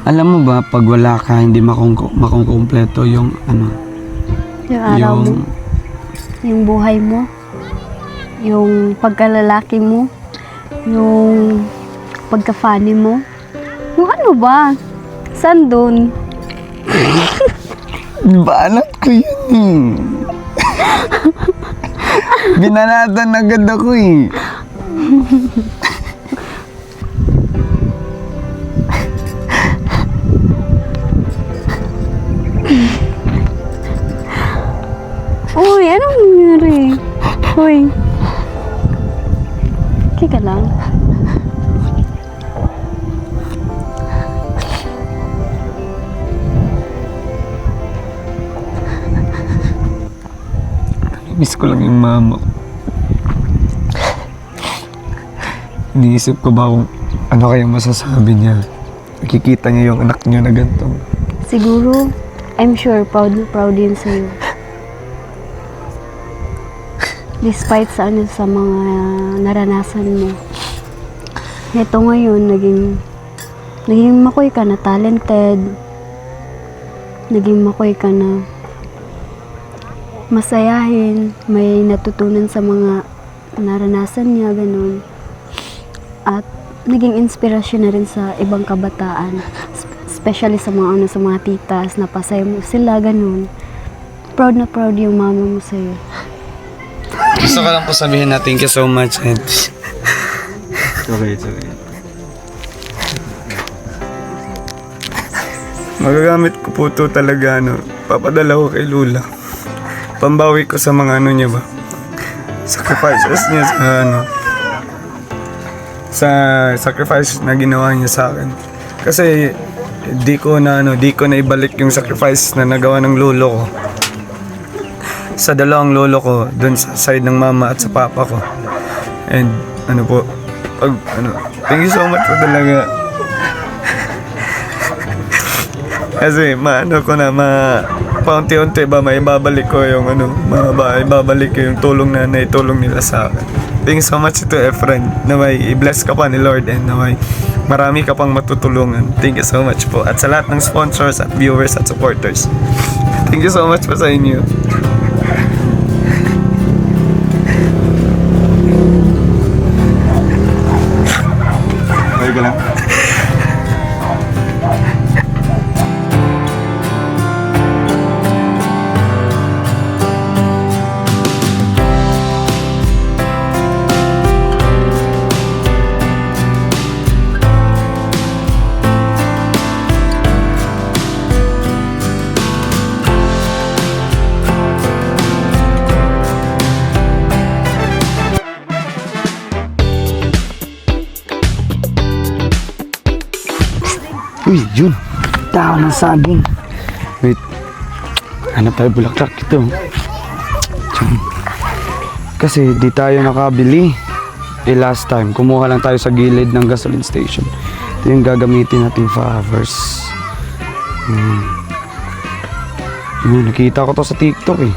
Alam mo ba, pag wala ka, hindi makukumpleto yung ano, Yung araw mo, yung buhay mo, yung pagkalalaki mo, yung pagka-funny mo. Yung ano ba? Saan dun? banat ko yun eh. Binanatan agad ako eh. Uy, anong nangyari? Uy. Okay ka lang? Miss ko lang yung mama ko. Iniisip ko ba kung ano kaya masasabi niya. Nakikita niya yung anak niya na ganito. Siguro, I'm sure proud na proud yun sa'yo. Despite sa ano, sa mga naranasan mo. Ito ngayon, naging makoy ka na talented. Naging makoy ka na masayahin, may natutunan sa mga naranasan niya, ganun. At naging inspirasyon na rin sa ibang kabataan, especially sa mga ano, sa mga titas, napasaya mo sila, ganun. Proud na proud yung mama mo sa'yo. Gusto ko lang po sabihin na thank you so much. And okay. Magagamit ko po ito talaga, ano, papadala ko kay Lula. Pambawi ko sa mga ano niya ba, sacrifices niya sa ano, sa sacrifices na ginawa niya sa akin. Kasi di ko na ibalik yung sacrifice na nagawa ng lolo ko sa dalawang lolo ko, dun sa side ng mama at sa papa ko. And ano po, thank you so much po talaga. Kasi paunti-unti ba maibabalik ko yung ibabalik ko yung tulong na naitulong nila sa akin. Thank you so much to Efren na may i-bless ka pa ni Lord and na may marami ka pang matutulungan. Thank you so much po. At sa lahat ng sponsors at viewers at supporters. Thank you so much po sa inyo. Okay ka lang? Uy, Jun. Tao ng saging. Wait. Hanap tayo bulaklak ito. Jun. Kasi di tayo nakabili. Last time, kumuha lang tayo sa gilid ng gasoline station. Ito yung gagamitin nating flowers. Yun, nakita ko to sa TikTok eh.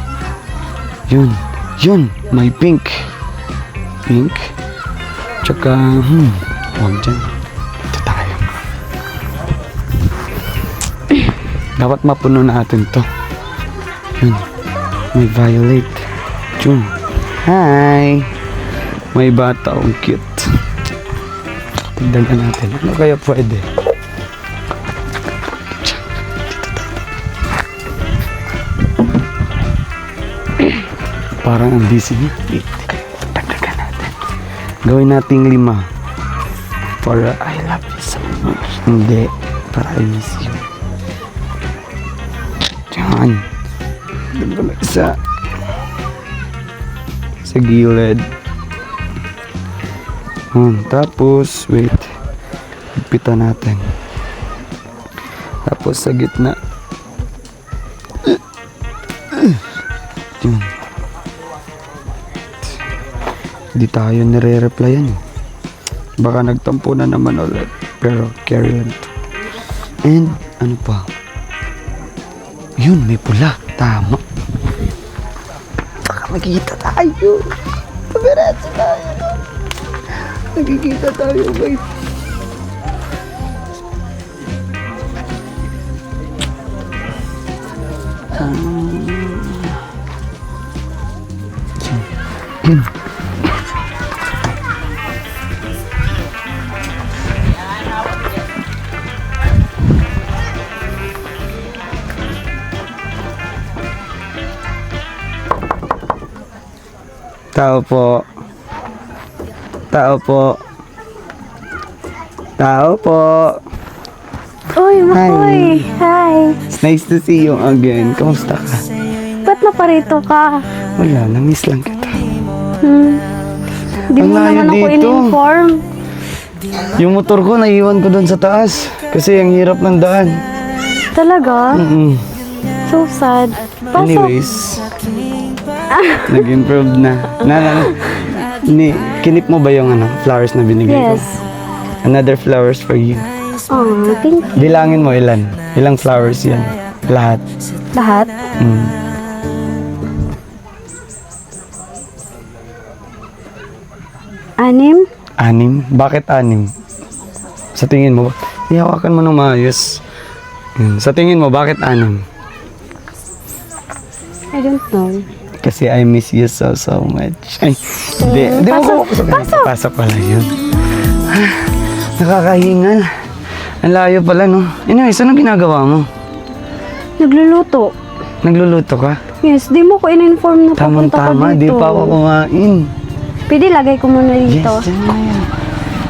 Yun, may pink. Pink. Tsaka, huwag dyan. Dapat mapuno natin to. Yun. May violet. Jun. Hi! May bata akong cute. Tignan natin. Ano kaya pwede? Parang ang busy niya. Wait. Dagdagan natin. Gawin nating 5. Para I love you so much. Hindi. Para I miss you. Diyan. Doon na isa. Sa gilid. Tapos, wait. Higpitan natin. Tapos sa gitna. Diyan. Hindi tayo nire-replyan. Baka nagtampo na naman ulit. Pero carry on to. And ano pa? Yun, may pula. Tama. Baka makikita tayo. Pabiretso tayo. Nakikita tayo, guys. Tao po. Tao po. Tao po. Uy, Makoy! Hi! It's nice to see you again. Kamusta ka? Ba't naparito ka? Wala, na-miss lang kita. Di Ang mo layo naman ako dito. in-inform. Yung motor ko, naiwan ko doon sa taas. Kasi ang hirap ng daan. Talaga? So sad. Pasok. Anyways, nag-improve na. Kinip mo ba yung flowers na binigay ko? Yes. Another flowers for you. Oh, thank you. Bilangin mo ilan. Ilang flowers yan. Lahat. Lahat? Mm. Anim? 6? Bakit 6? Sa tingin mo, ihawakan mo ng maayos. Sa tingin mo, bakit 6? I don't know. Kasi I miss you so much. Ay, hindi. Pasok! Pasok pala yun. Nakakahingal. Ang layo pala, no? Anyways, anong ginagawa mo? Nagluluto. Nagluluto ka? Yes, di mo ko in-inform na papunta ko Tamang-tama, di dito. pa ako kumain. Pwede lagay ko muna Yes, dito. yan na yan.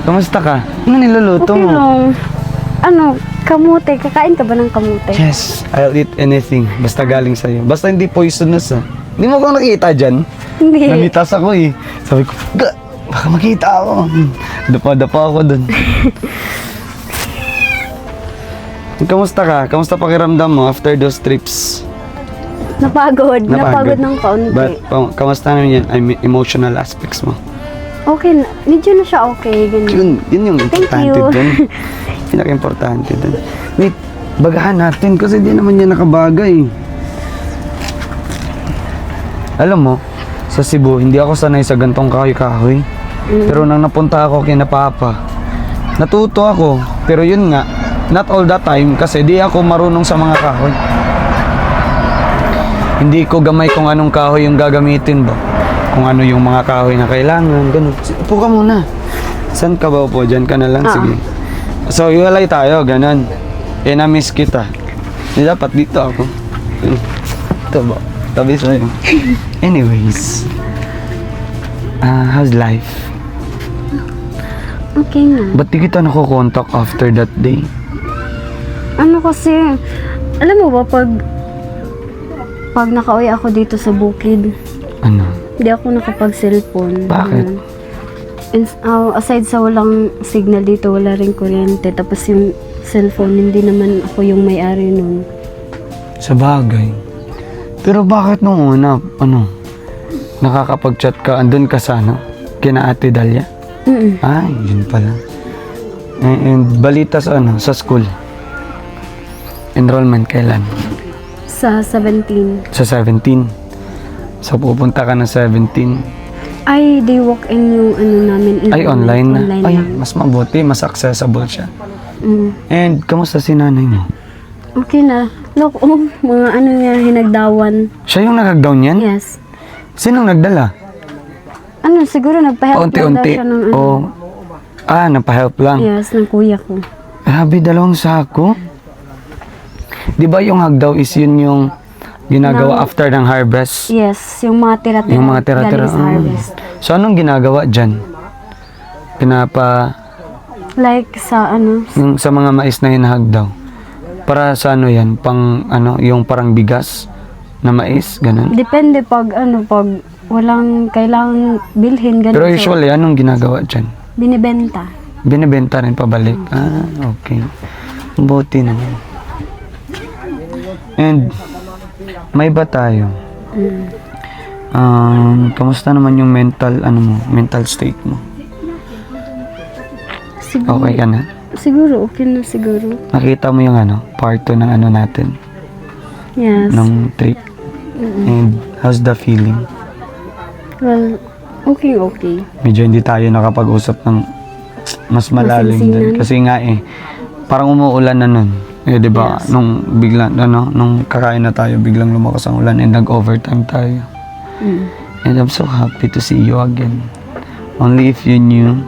Kamusta ka? Ano niluluto Okay mo? lang. Ano, kamute. Kakain ka ba ng kamute? Yes, I'll eat anything. Basta galing sa'yo. Basta hindi poisonous, ah. Hindi mo ko nakita dyan. Hindi. Namitas ako eh. Sabi ko, baka makita ako. Dapa-dapa ako dun. Kamusta ka? Kamusta pakiramdam mo after those trips? Napagod. Napagod ng kaunti. But, kamusta naman yan? I mean, emotional aspects mo. Okay na. Medyo na siya okay. Ganyan. Yun yung Thank importante you. dun. Pinaka-importante dun. Wait, bagahan natin kasi di naman yan nakabagay. Alam mo, sa Cebu, hindi ako sanay sa gantong kahoy-kahoy. Pero nang napunta ako kina Papa, natuto ako. Pero yun nga, not all the time kasi di ako marunong sa mga kahoy. Hindi ko gamay kung anong kahoy yung gagamitin ba. Kung ano yung mga kahoy na kailangan, ganun. Upo ka muna. Saan ka ba upo? Diyan ka na lang, sige. So, iwalay tayo, ganun. Na-miss kita. Di dapat dito ako. Ito ba? Tabi sa'yo. Anyways. How's life? Okay na. Ba't di kita nakukontak after that day? Ano kasi, alam mo ba, pag nakauwi ako dito sa bukid, Ano? hindi ako nakapag-cellphone. Bakit? Aside sa walang signal dito, wala rin kuryente. Tapos yung cellphone, hindi naman ako yung may-ari nun. Sa bagay. Pero bakit nung una, nakakapag-chat ka, andun ka sa kina Ate Dalia? Ay, yun pala. And balita sa sa school. Enrollment kailan? Sa 17. Sa 17. So pupunta ka na 17. Ay, they walk-in yung namin. Ay, online na. Online Ay, lang. mas mabuti, mas accessible siya. Mm. And kamusta si nanay mo? Okay na. Look, mga niya, hinagdawan. Siya yung nag-down yan? Yes. Sinong nagdala? Siguro nagpa-help lang daw Unti-unti. siya ng Napa-help lang. Yes, ng kuya ko. Grabe, 2 sako. Di ba yung hagdaw is yun yung ginagawa after ng harvest? Yes, yung mga tira-tira. Yung mga tira-tira. galing sa harvest. So, anong ginagawa dyan? Like sa Yung sa mga mais na hinahagdaw. Para sa yan? Pang yung parang bigas na mais, ganun. depende pag walang kailangang bilhin, ganun. Pero So, usually, anong ginagawa dyan? binibenta. Binibenta rin pabalik. Okay. Buti naman. And, may ba tayo? Kamusta naman yung mental state mo? Siguro, Okay ka na? siguro, okay na siguro. Nakita mo yung part 2 ng natin, Yes. ng trip. And, how's the feeling? Well, okay. Medyo hindi tayo nakapag-usap ng mas malalim Masinsinan. din. Kasi nga parang umuulan na nun. Eh, di ba? Yes. Nung biglang, nung kakain na tayo, biglang lumakas ang ulan and nag-overtime tayo. And I'm so happy to see you again. Only if you knew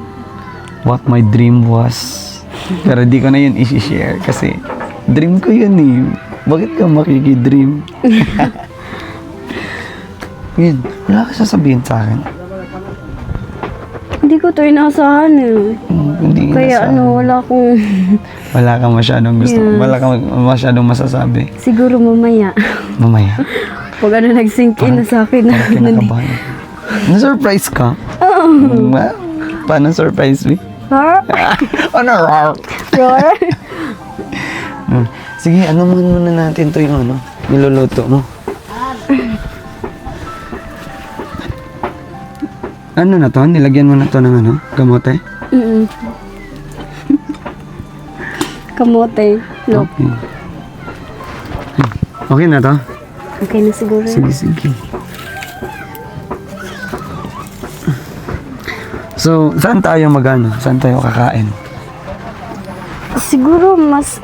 what my dream was. Pero di ko na yun isi-share kasi dream ko yun eh. Bakit ka makikidream? Yun, wala ka sasabihin sa akin. Hindi ko to inasahan eh. Hindi Kaya inasahan. wala akong... Wala kang masyadong gusto. Yes. Wala kang masyadong masasabi. Siguro mamaya. Mamaya. Pag nag-sink in na sa akin na Parang kinakabahan. Na-surprise ka? Oo. Paano surprise me? Ha? Ano? Roar? Sige, ano muna natin to yung niluluto mo. Ano na to? Nilagyan mo na to ng kamote? Mm. Kamote. Look. Okay. Okay na to? Okay na siguro. Sige. So, saan tayo Saan tayo kakain? Siguro mas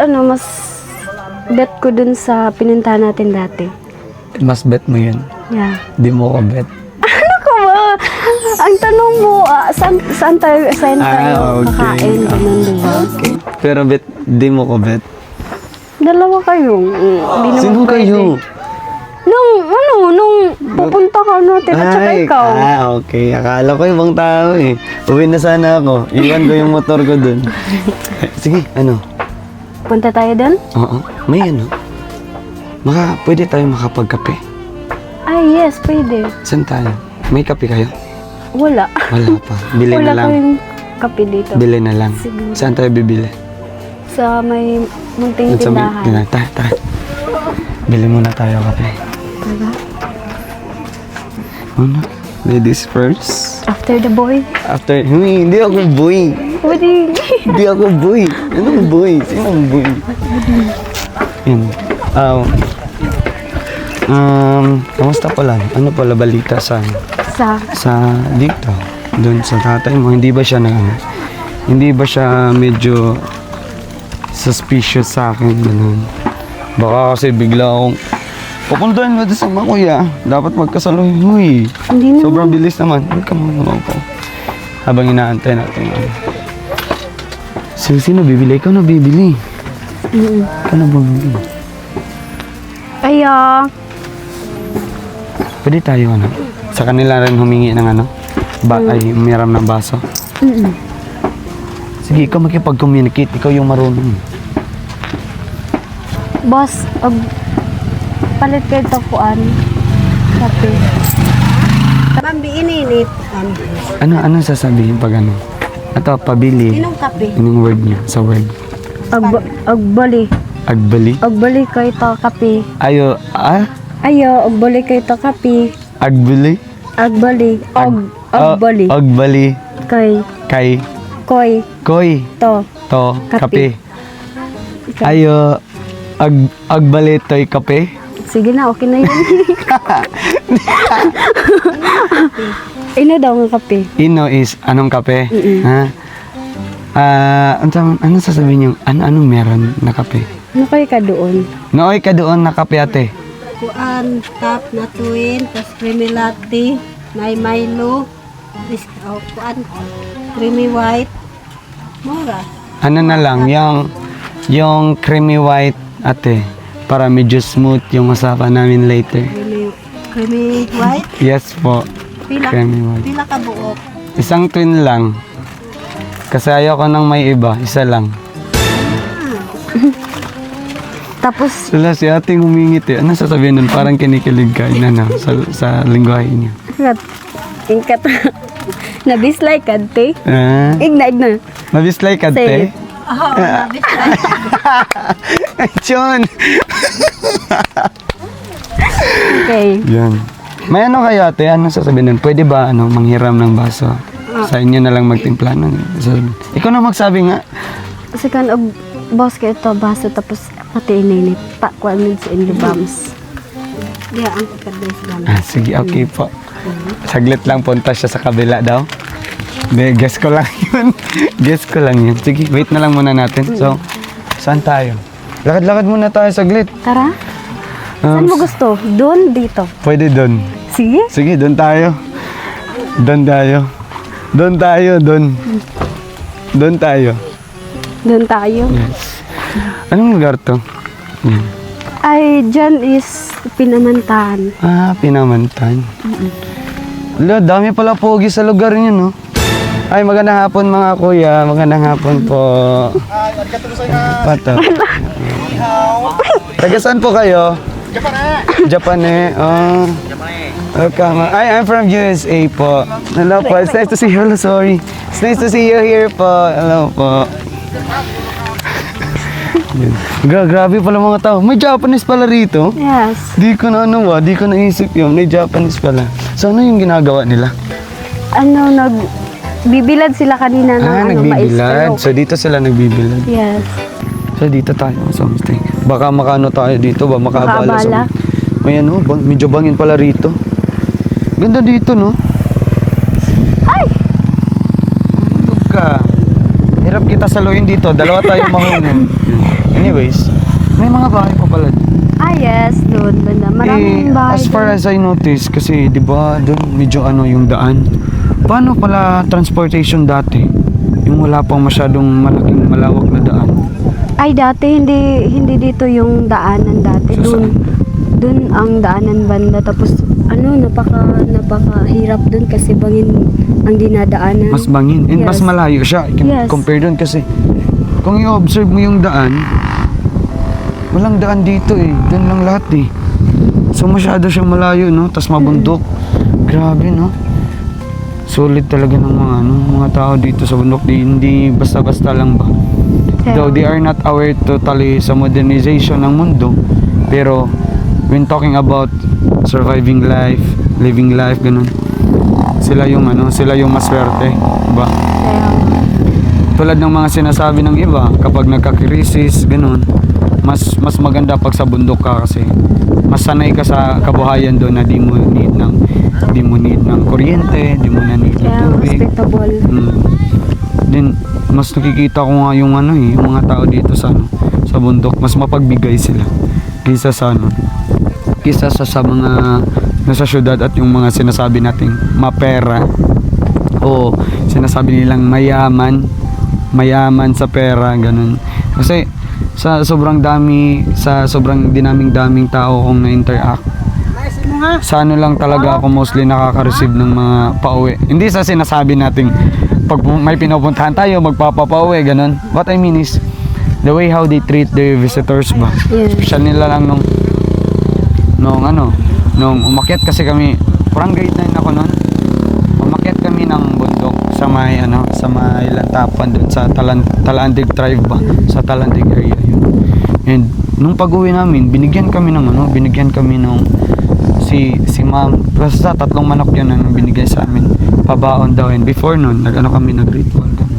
bet ko dun sa pinuntahan natin dati. Mas bet mo yun. Yeah. Di mo ko bet. Ano ka ba? Ang tanong mo, saan tayo okay. kakain? Ganun, diba? Okay. Pero bet, di mo ko bet. Dalawa kayo. Hindi naman Sino pwede. kayo? Nung pupunta ka natin at saka ikaw. Okay. Akala ko ibang tao eh. Uwi na sana ako. Iwan ko yung motor ko dun. Sige, Punta tayo dun? Oo. May pwede tayo makapagkape. Ay, yes, pwede. Saan tayo? May kape kayo? Wala. Wala pa. Bili Wala na lang. kayong kape dito. Bili na lang. Sige. Saan tayo bibili? Sa may munting Dun sa tindahan. Tara. Bili muna tayo kape. Diba? Ladies first. After the boy. After, hindi ako boy. Pwede. Hindi ako boy. Anong boy? Sinong boy? Yun. Kamusta pala? Ano pala balita sa dito? Doon sa tatay mo, hindi ba siya medyo suspicious sa akin? Ganun. Baka kasi bigla akong pupuntahan mo sa mga kuya. Dapat magkasaluhin. Huy. Hindi na. Sobrang bilis naman. Huwag ka muna po. Habang inaantay natin. Sino bibili? Ikaw na bibili. Ikaw na bibili. Aya. Pwede tayo sa kanila rin humingi ng ay umiram ng baso. Sige, ikaw makipag-communicate. Ikaw yung marunong. Boss, palit kayo tapuan. Kape. Mambi ininit. Ano sasabihin pag Ito, pabili. Inong kape. Anong word niya? Sa word. Agbali. Agbali? Agbali kayo ta kape. Ayo, Ayo, agbali kayo ta kape. Agbali? Agbali. Agbali. Agbali. Kay. Kay. Koy. To. Kape. Ikaw. Ayo, agbali to'y kape. Sige na, okay na yun. Ino daw ng kape. Ino is anong kape? Mm-mm. Ha? Ano sasabihin niyo? Anong meron na kape? Ano kayo ka doon? Nooy ka doon na kape ate. Kuan, tap na tuwin, tas creamy latte, may Milo, kuan, creamy white. Mura. Ano na lang, yung creamy white ate. Para medyo smooth yung usapan namin later. Creamy white. Yes po. Pila, Creamy white. pila ka buok. Isang twin lang. Kasi ayoko nang may iba. Isa lang. Tapos, Sila si ating humingit eh. Ano sasabihin nun? Parang kinikilig ka sa lingwahe niya. ingkat. Nabislay ka, te. Igna. Mabislay ka, te? Say. Oh, nabit lang. Ay, Chon! Okay. Yan. May kayo ate? Ano sasabihin nun? Pwede ba manghiram ng baso? Sa inyo na lang magtimpla nun. Ikaw na magsabi nga. Kasi kan boss ka ito, baso tapos pati ininit. Pakwan min sa inyo bams. Diya, ang ikadais lang. Sige, okay po. Saglit lang, punta siya sa kabila daw. Guess ko lang yun. Sige, wait na lang muna natin. So, Saan tayo? Lakad-lakad muna tayo saglit. Tara. Saan mo gusto? Doon, dito. Pwede doon. Sige. Sige, doon tayo. Doon tayo. Doon tayo, doon. Doon tayo. Doon tayo. Yes. Anong lugar to? Yan. Ay, dyan is Pinamantahan. Ah, Pinamantan. Wala, dami pala pogi sa lugar niyo, no? Ay, magandang hapon mga kuya. Magandang hapon po. Pato. Taga saan po kayo? Japan eh. Oh. Welcome. I'm from USA po. Hello po. It's nice to see you. Hello, sorry. It's nice to see you here po. Hello po. Grabe pala mga tao. May Japanese pala rito. Yes. Di ko na di ko naisip yun. May Japanese pala. So ano yung ginagawa nila? Bibilad sila kanina ng nagbibilad. mais. So dito sila nagbibilad. Yes. So dito tayo sa homestay. Baka makano tayo dito ba? Makaabala Makaabala. May medyo bangin pala rito. Ganda dito, no? Ay! Tulog ka. Hirap kita saluhin dito. Dalawa tayo mahulog. Anyways, may mga bahay pa pala dito. Ah, yes. Doon, banda. Maraming bahay. As far as I noticed, kasi di ba doon medyo yung daan. Paano pala transportation dati? Yung wala pang masyadong malaking malawak na daan. Ay, dati hindi dito yung daanan dati. So, Doon ang daanan banda. Tapos napakahirap doon kasi bangin ang dinadaanan. Mas bangin. And mas Yes. malayo siya. Yes. Compare doon kasi kung i-observe mo yung daan, walang daan dito eh. Doon lang lahat eh. So masyado siyang malayo, no? Tapos mabundok. Grabe, no? Solid talaga ng mga tao dito sa bundok. Hindi basta-basta lang ba? Though they are not aware totally sa modernization ng mundo, pero when talking about surviving life, living life, ganun, sila yung maswerte, ba? Tulad ng mga sinasabi ng iba, kapag nagka-crisis, ganun, mas maganda pag sa bundok ka kasi mas sanay ka sa kabuhayan doon na di mo need ng kuryente, di mo na need ng Kaya tubig. hospitable. Then mas nakikita ko nga yung yung mga tao dito sa bundok, mas mapagbigay sila kaysa sa mga nasa syudad at yung mga sinasabi nating mapera o sinasabi nilang mayaman sa pera, ganun. Kasi sa sobrang dinaming tao kong na-interact, sa lang talaga ako mostly nakaka-receive ng mga pauwi. Hindi sa sinasabi nating pag may pinupuntahan tayo magpapapauwi, ganun. What I mean is the way how they treat their visitors ba. Yes. Special nila lang nung umakyat kasi kami, parang grade 9 ako noon. Umakyat kami ng bundok sa may Lantapan doon sa Talandig tribe ba, sa Talandig area yun. And nung pag-uwi namin, binigyan kami nung si ma'am, basta 3 manok yun ang binigay sa amin, pabaon daw. And before nun, nag-ritual kami.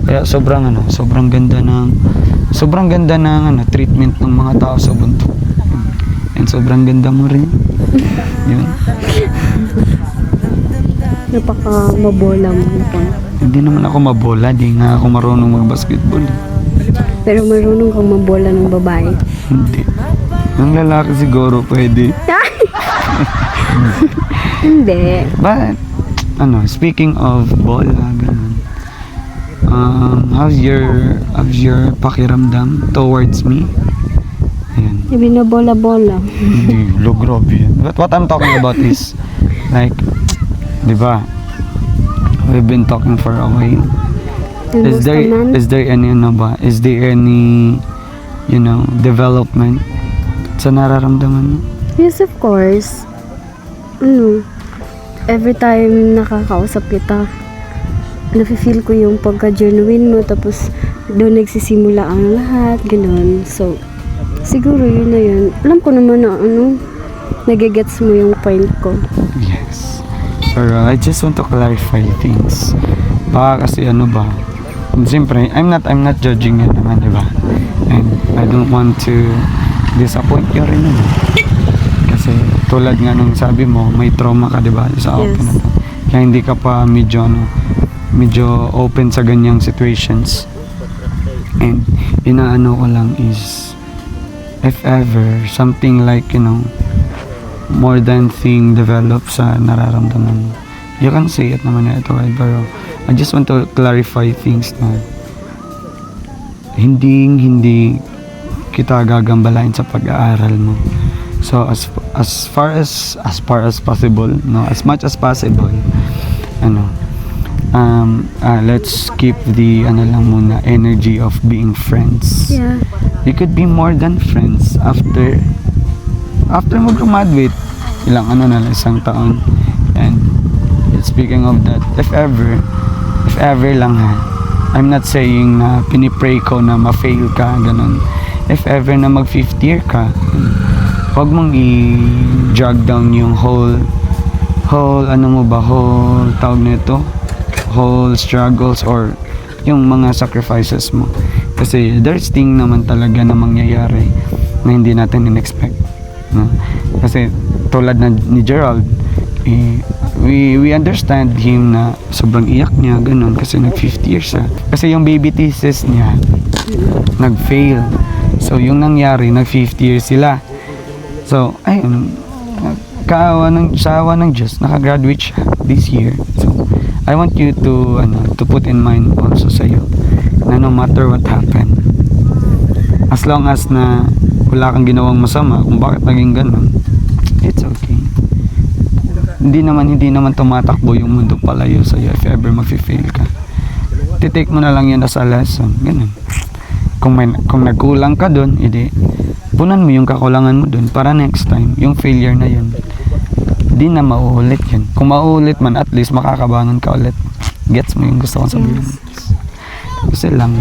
Kaya sobrang ganda ng treatment ng mga tao sa bundok. And sobrang ganda mo rin. Yun. Napaka-mabola mo pa. Hindi naman ako mabola, di nga ako marunong mag-basketball. Pero marunong kang mabola ng babae. Hindi. Ng lalaki siguro pwede. Hindi. But, speaking of bola, ganun. How's your pakiramdam towards me? Ayan. Binabola-bola. Hindi, grabe yan. But what I'm talking about is, like, di ba? We've been talking for a while. Is there any development sa nararamdaman mo? Yes, of course. Every time nakakausap kita, nafe-feel ko yung pagka-genuine mo, tapos doon nagsisimula ang lahat, gano'n. So, siguro yun na yun. Alam ko naman na nagigets mo yung point ko. Yes. Pero I just want to clarify things. Baka kasi siyempre, I'm not judging you naman, di ba? And I don't want to disappoint you rin naman. Kasi tulad nga nung sabi mo, may trauma ka, di ba? Sa open Yes. Kaya hindi ka pa medyo open sa ganyang situations. And inaano ko lang is, if ever, something like, more than thing develop sa nararamdaman mo, you can say it naman na ito, pero I just want to clarify things na hindi kita gagambalain sa pag-aaral mo. So as far as possible, as much as possible, let's keep the lang muna, energy of being friends. Yeah. You could be more than friends after mo graduate, isang taon. And speaking of that, if ever lang ha, I'm not saying na pinipray ko na ma-fail ka, ganun. If ever na mag 5th year ka, huwag mong i-jog down yung whole tawag nito, whole struggles or yung mga sacrifices mo. Kasi there's thing naman talaga na mangyayari na hindi natin in-expect. No? Kasi tulad ni Gerald, we understand him na sobrang iyak niya, ganun, kasi nag 5th year siya. Kasi yung baby thesis niya, nag-fail. So yung nangyari, nag 5th year sila. So, ayun, sa awa ng Diyos, nakagraduate siya this year. So, I want you to put in mind also sa'yo na no matter what happened, as long as na wala kang ginawang masama kung bakit naging ganun, it's okay. Hindi naman tumatakbo yung mundo palayo sa'yo if ever mag-fail ka. Titake mo na lang yun as a lesson, ganun. Kung nagkulang ka dun, punan mo yung kakulangan mo dun para next time, yung failure na yun, di na mauulit yun. Kung mauulit man, at least makakabangon ka ulit. Gets mo yung gusto kong sabihin? Kasi lang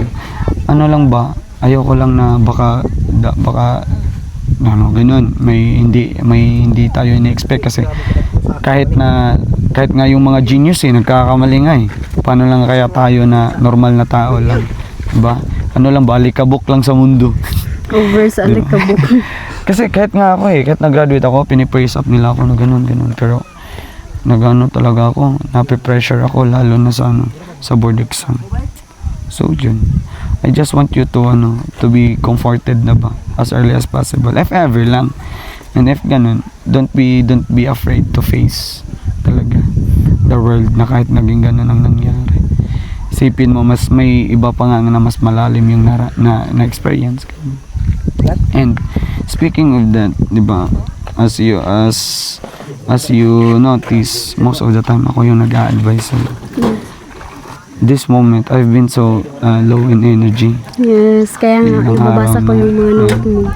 ba, ayoko lang na baka ganun, may hindi tayo ini-expect kasi kahit nga yung mga genius nagkakamali nga paano lang kaya tayo na normal na tao lang, diba? Alikabok lang sa mundo. Over sa alikabok. Kasi kahit kahit nag-graduate ako, pinipraise up nila ako na ganun. Pero talaga ako, nape-pressure ako lalo na sa board exam. So yun, I just want you to be comforted na ba as early as possible, if ever lang. And if ganun, don't be afraid to face talaga the world na kahit naging ganun ang nangyari. Isipin mo, mas may iba pa nga na mas malalim yung na experience. And speaking of that, di ba, as you notice, most of the time ako yung nag-a-advise sa'yo. This moment, I've been so low in energy. Yes, kaya nga, Ilang ibabasa araw ko na. yung mga note mo.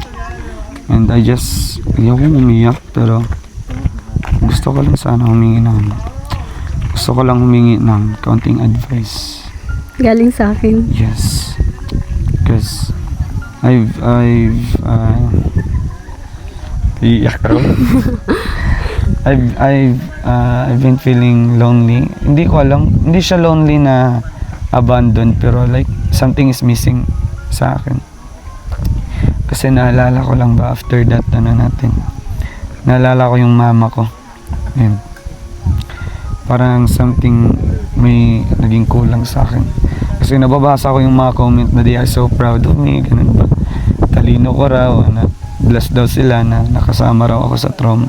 And ayoko umiyak, pero gusto ko lang sana humingi ng kaunting advice. Galing sa akin. Yes. Because iyak ako. I've been feeling lonely. Hindi ko alam, hindi siya lonely na abandoned, pero like something is missing sa akin. Kasi naalala ko lang ba after that naalala ko yung mama ko. And parang something may naging kulang sa akin. Kasi nababasa ko yung mga comment na they are so proud of me, ganun ba. Talino ko raw, na blessed daw sila na nakasama raw ako sa Trom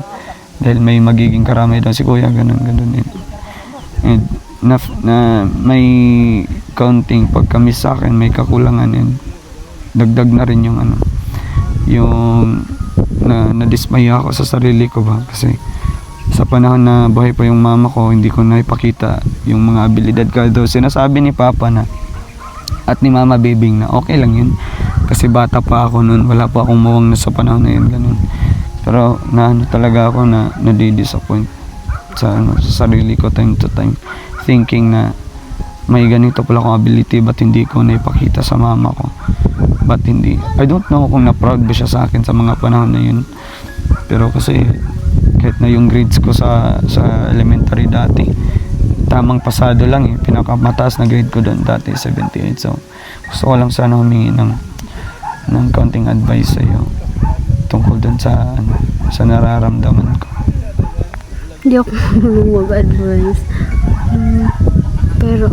dahil may magiging karamay daw si kuya, ganun din. And na may counting pagkamis sa akin, may kakulangan, and dagdag na rin yung nadismaya ako sa sarili ko ba, kasi sa panahon na buhay pa yung mama ko, hindi ko na ipakita yung mga abilidad ko. Daw sinasabi ni Papa na at ni Mama Bebing na okay lang yun kasi bata pa ako noon, wala pa akong mawang na sa panahon na yun, ganun. Pero talaga ako na nadi-disappoint sa sarili ko time to time, thinking na may ganito pala akong ability, ba't hindi ko na ipakita sa mama ko, ba't hindi, I don't know kung na-proud ba siya sa akin sa mga panahon na yun. Pero kasi kahit na yung grades ko sa elementary dati, tamang pasado lang pinakamataas na grade ko doon dati 78. So gusto ko lang sana humingi ng kaunting advice sa iyo tungkol doon sa nararamdaman ko. Hindi ako marunong mag-advise. Pero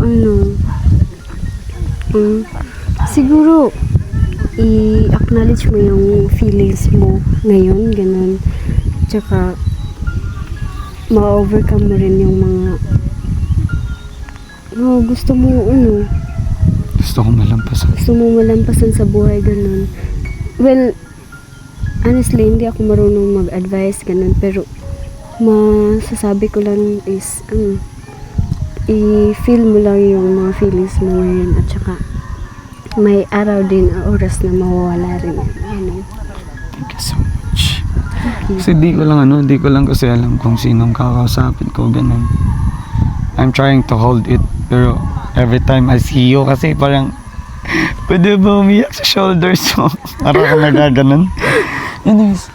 Siguro, i-acknowledge mo yung feelings mo ngayon, ganun. Tsaka, ma-overcome mo rin yung mga gusto mo, Gusto ko malampasan. gusto mo malampasan sa buhay, ganun. Well, honestly, hindi ako marunong mag-advise, ganun. Pero, masasabi ko lang is, i-feel mo lang yung mga feelings mo ngayon. At saka, may araw din, oras na mawawala rin. Ano. Thank you so much. Kasi di ko lang kasi alam kung sinong kakausapin ko, ganun. I'm trying to hold it, pero every time I see you, kasi parang, pwede ba umiyak sa shoulders mo? Parang ako nagaganon. Anyways,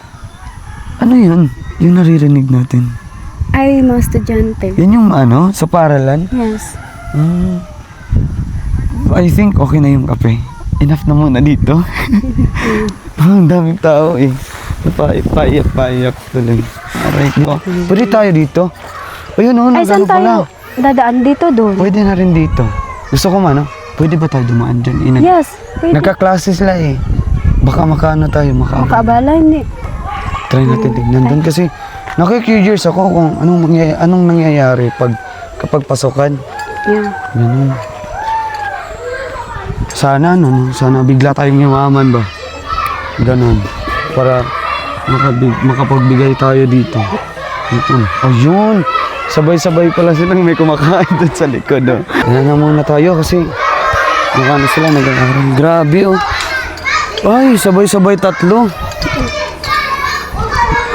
ano yun? Yung naririnig natin. Ay, mga estudyante. Yan yung sa paralan? Yes. I think okay na yung kape. Enough na muna dito. Ang daming tao eh. Paiyak tuloy. Alright, di ba? Pwede tayo dito. Ayun Ay, saan nagano pala. tayo? Dadaan dito doon. Pwede na rin dito. Gusto ko pwede ba tayo dumaan dyan? Yes, pwede. Nagka-klase sila eh. Baka tayo, Makaabala, hindi. Try natin tignan doon kasi nakikurious ako kung anong nangyayari kapag pasukan. Yeah. Ganun. Sana bigla tayong yumaman ba? Ganun. Para makapagbigay tayo dito. Ito. Ayun! Sabay-sabay pala silang may kumakain doon sa likod. Yan na muna tayo kasi sila nag-aaral. Grabe oh. Ay, sabay-sabay 3.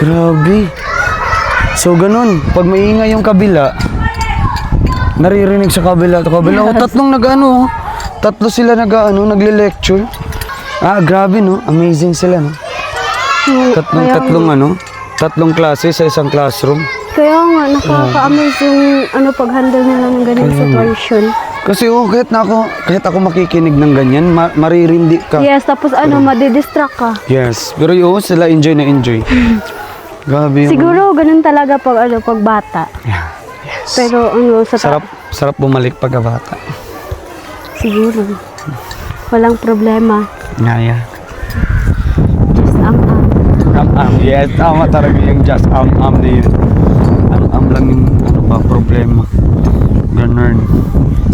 Grabe. So ganun, pag maingay yung kabila, naririnig sa kabila. Oh, 3 3 sila nagle-lecture. Grabe no, amazing sila no. Tatlong klase sa isang classroom. Kaya nga, nakaka-amaze yung pag-handle nila ng ganyung situation. Kasi kahit ako makikinig ng ganyan, maririndi ka. Yes, tapos madidistract ka. Yes, pero sila enjoy na enjoy. Grabe yun. Siguro ganun talaga pag bata. Yeah. Yes. Pero Sarap bumalik pagkabata. siguro. Walang problema. Yeah. Just Yes, tama talaga yung just na yun. Lang yung problema. Ganun.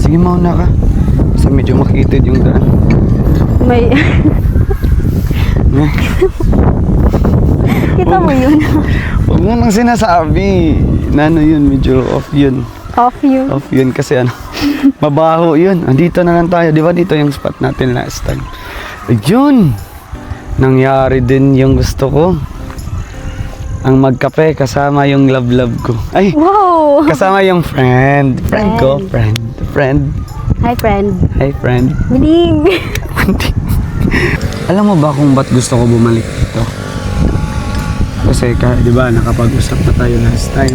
Sige, mauna ka. Kasi medyo makitid yung daan. May... Kita mo yun? Huwag mo nang sinasabi. Yun, medyo off yun. Off you. Off yun kasi mabaho yun. Andito na lang tayo. Di ba dito yung spot natin last time? Ayun! Nangyari din yung gusto ko. Ang magkape kasama yung love ko. Ay! Wow! Kasama yung friend. Friend ko. Friend. Hi, friend. Hi, friend. Mining! Alam mo ba kung ba't gusto ko bumalik dito? Kasi di ba nakapag-usap na tayo last time.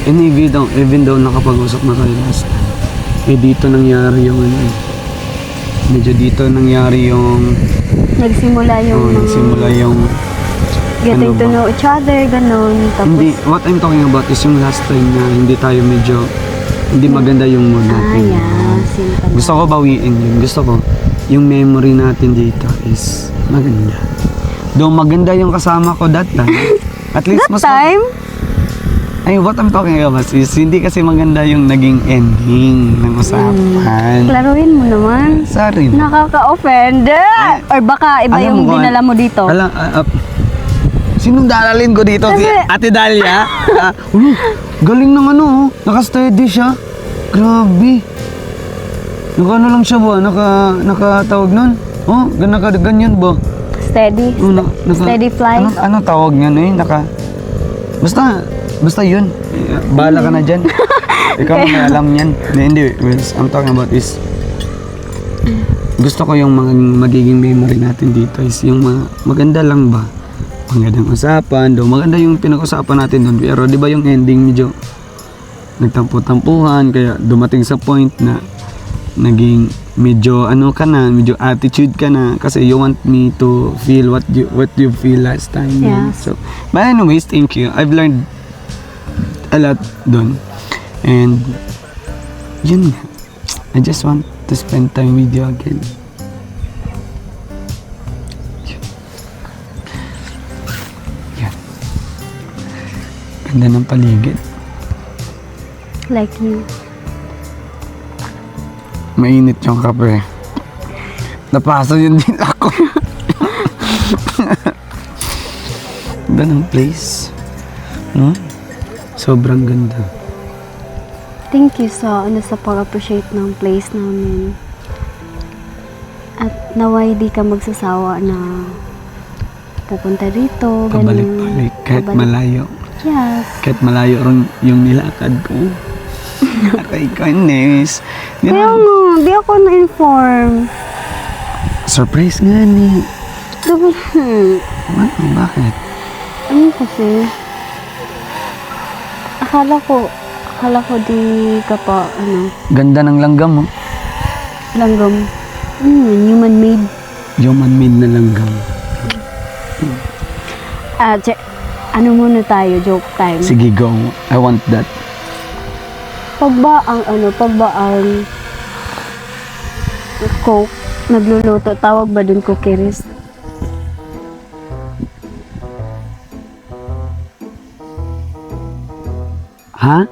And even though nakapag-usap na tayo last time, dito nangyari yung medyo dito nangyari yung Nagsimula yung getting to know each other, ganun. Tapos, hindi, what I'm talking about is yung last time na hindi maganda yung mood natin. Gusto ko bawiin yun. Gusto ko yung memory natin dito is maganda. Though maganda yung kasama ko that time. At least that time? What I'm talking about is hindi kasi maganda yung naging ending ng usapan. Klaruhin mo naman. Sorry. Nakaka-offend. Or baka iba yung dinala mo dito. Sinong dalalin ko dito? Si Ate Dalia? Galing ng naka-steady siya. Grabe. Naka lang siya ba? Nakatawag nun? Ganyan ba? Steady. Steady flight. Ano tawag niyan Basta yun. Bahala ka na dyan. Ikaw may alam yan. Hindi. I'm talking about is gusto ko yung magiging memory natin dito is yung maganda lang ba? Magandang usapan, maganda yung pinag-usapan natin doon. Pero di ba yung ending medyo nagtampo-tampuhan, kaya dumating sa point na naging medyo medyo attitude ka na kasi you want me to feel what you feel last time. Yes. So, but anyways, thank you. I've learned a lot doon. And yun, I just want to spend time with you again. Ganda ng paligid. Like you. Mainit yung kape. Napasa yun din ako. Ganda ng place. No? Sobrang ganda. Thank you sa pag-appreciate ng place namin. At naway di ka magsasawa na pupunta dito, ganun. Pabalik-balik. Kahit Pabalik. malayo. Yes. Kahit malayo rin yung nilakad ko. Aray ko, Ines. Di Kaya na- nga, di ako na-inform. Surprise nga ni. Diba, Ano? Bakit? ano kasi? Akala ko di ka pa, Ganda ng langgam, oh. langgam. Human-made. Yung man-made na langgam. Ano muna tayo, joke time. Sige, go. I want that. Pag ba ang Coke, nagluluto, tawag ba dun cookies? Ha?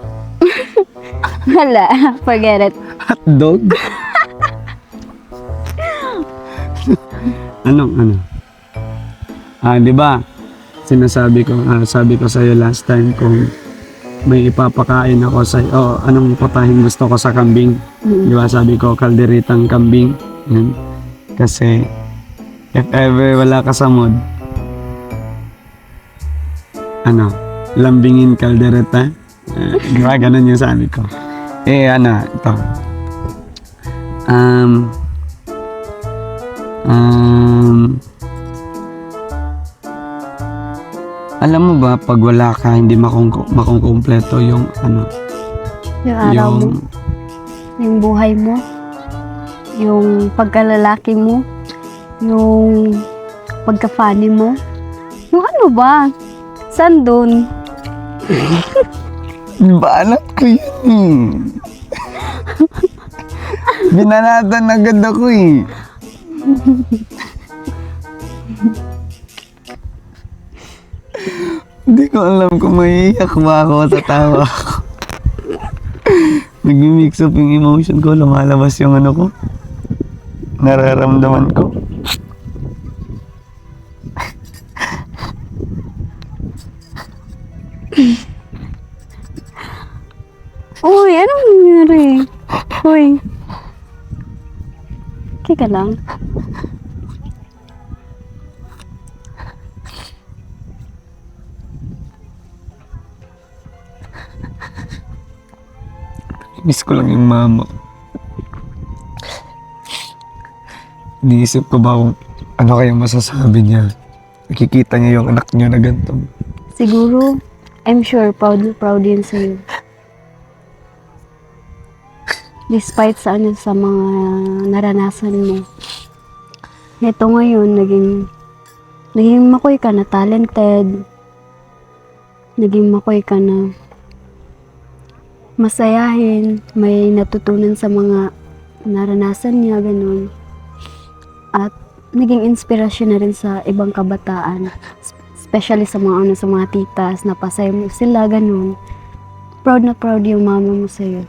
Wala, forget it. Hotdog? Ano? Di ba? Sabi ko sa iyo last time kung may ipapakain ako sa anong putahin gusto ko sa kambing. Di ba? Sabi ko kalderitang kambing. Yan. Kasi if ever wala ka sa mood, lambingin kaldereta. Di ba? Ganun yung sabi ko. Ito. Alam mo ba, pag wala ka, hindi makukumpleto yung Yung araw mo, yung buhay mo, yung pagkalalaki mo, yung pagka-funny mo. Yung ano ba? Saan dun? Banat ko yun Binanatan agad ako eh. Hindi ko alam kung maiiyak ba ako sa tawa ko. Nag-mix up yung emotion ko, lumalabas yung ko. Nararamdaman ko. Uy, anong nangyari? Uy. Okay ka lang? Miss ko lang yung mama ko. Iniisip ko ba kung ano kayang masasabi niya. Nakikita niya yung anak niya na ganito. Siguro, I'm sure proud yun sa'yo. Despite sa mga naranasan mo. Ito ngayon, naging makoy ka na talented. Naging makoy ka na masayahin. May natutunan sa mga naranasan niya, ganun. At naging inspirasyon na rin sa ibang kabataan. Especially sa mga titas, napasaya mo sila, ganun. Proud na proud yung mama mo sa'yo.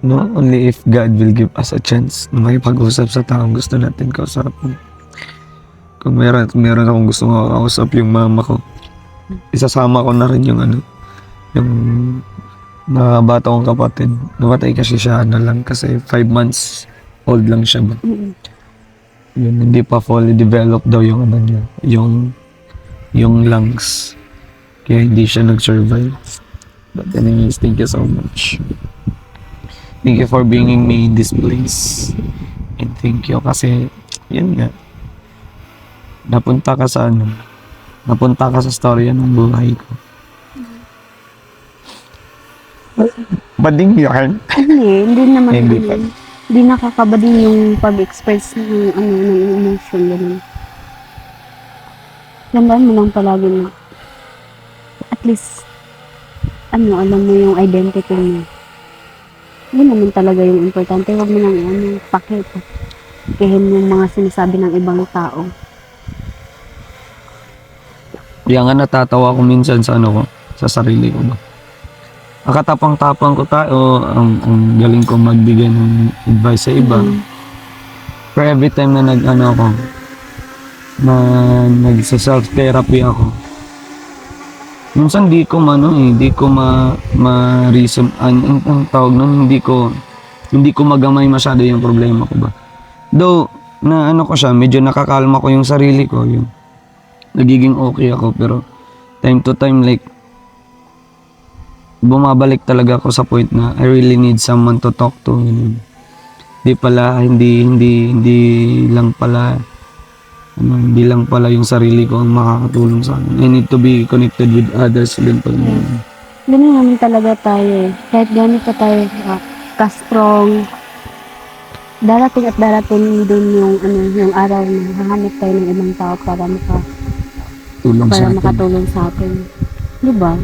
No, only if God will give us a chance na makipag-usap sa taong gusto natin kausapin. Kung meron akong gusto makausap yung mama ko, isasama ko na rin yung yung bata kong kapatid. Namatay kasi siya lang kasi 5 months old lang siya ba. Yun, hindi pa fully developed daw yung niya, yung lungs. Kaya hindi siya nag-survive. But anyways, thank you so much. Thank you for bringing me in this place. And thank you kasi, yun nga, napunta ka sa storya ng buhay ko. Bading yan. Hindi naman. Hindi pa. Hindi nakakabading yung pag-express ng emotion, ganun. Tandaan mo lang palagi na at least alam mo yung identity mo. Yun naman talaga yung importante. Huwag mo nang pakihin yung mga sinasabi ng ibang tao. Kaya nga natatawa ko minsan sa ko. sa sarili ko ba. Akatapang-tapang ko tayo, ang galing ko magbigay ng advice sa iba. Pero every time na nagsa-self-therapy ako, minsan di ko ma-reason, ang tawag nun, hindi ko magamay masyado yung problema ko ba. Though, na ko siya, medyo nakakalma ko yung sarili ko, yung nagiging okay ako, pero time to time, like, bumabalik talaga ako sa point na I really need someone to talk to. Hindi lang pala yung sarili ko ang makakatulong sa akin. I need to be connected with others din pala. Ganun naman talaga tayo eh. Kahit ganito tayo ka-strong, darating at darating din yung araw na hahanap tayo ng ibang tao para makatulong sa atin. Di ba?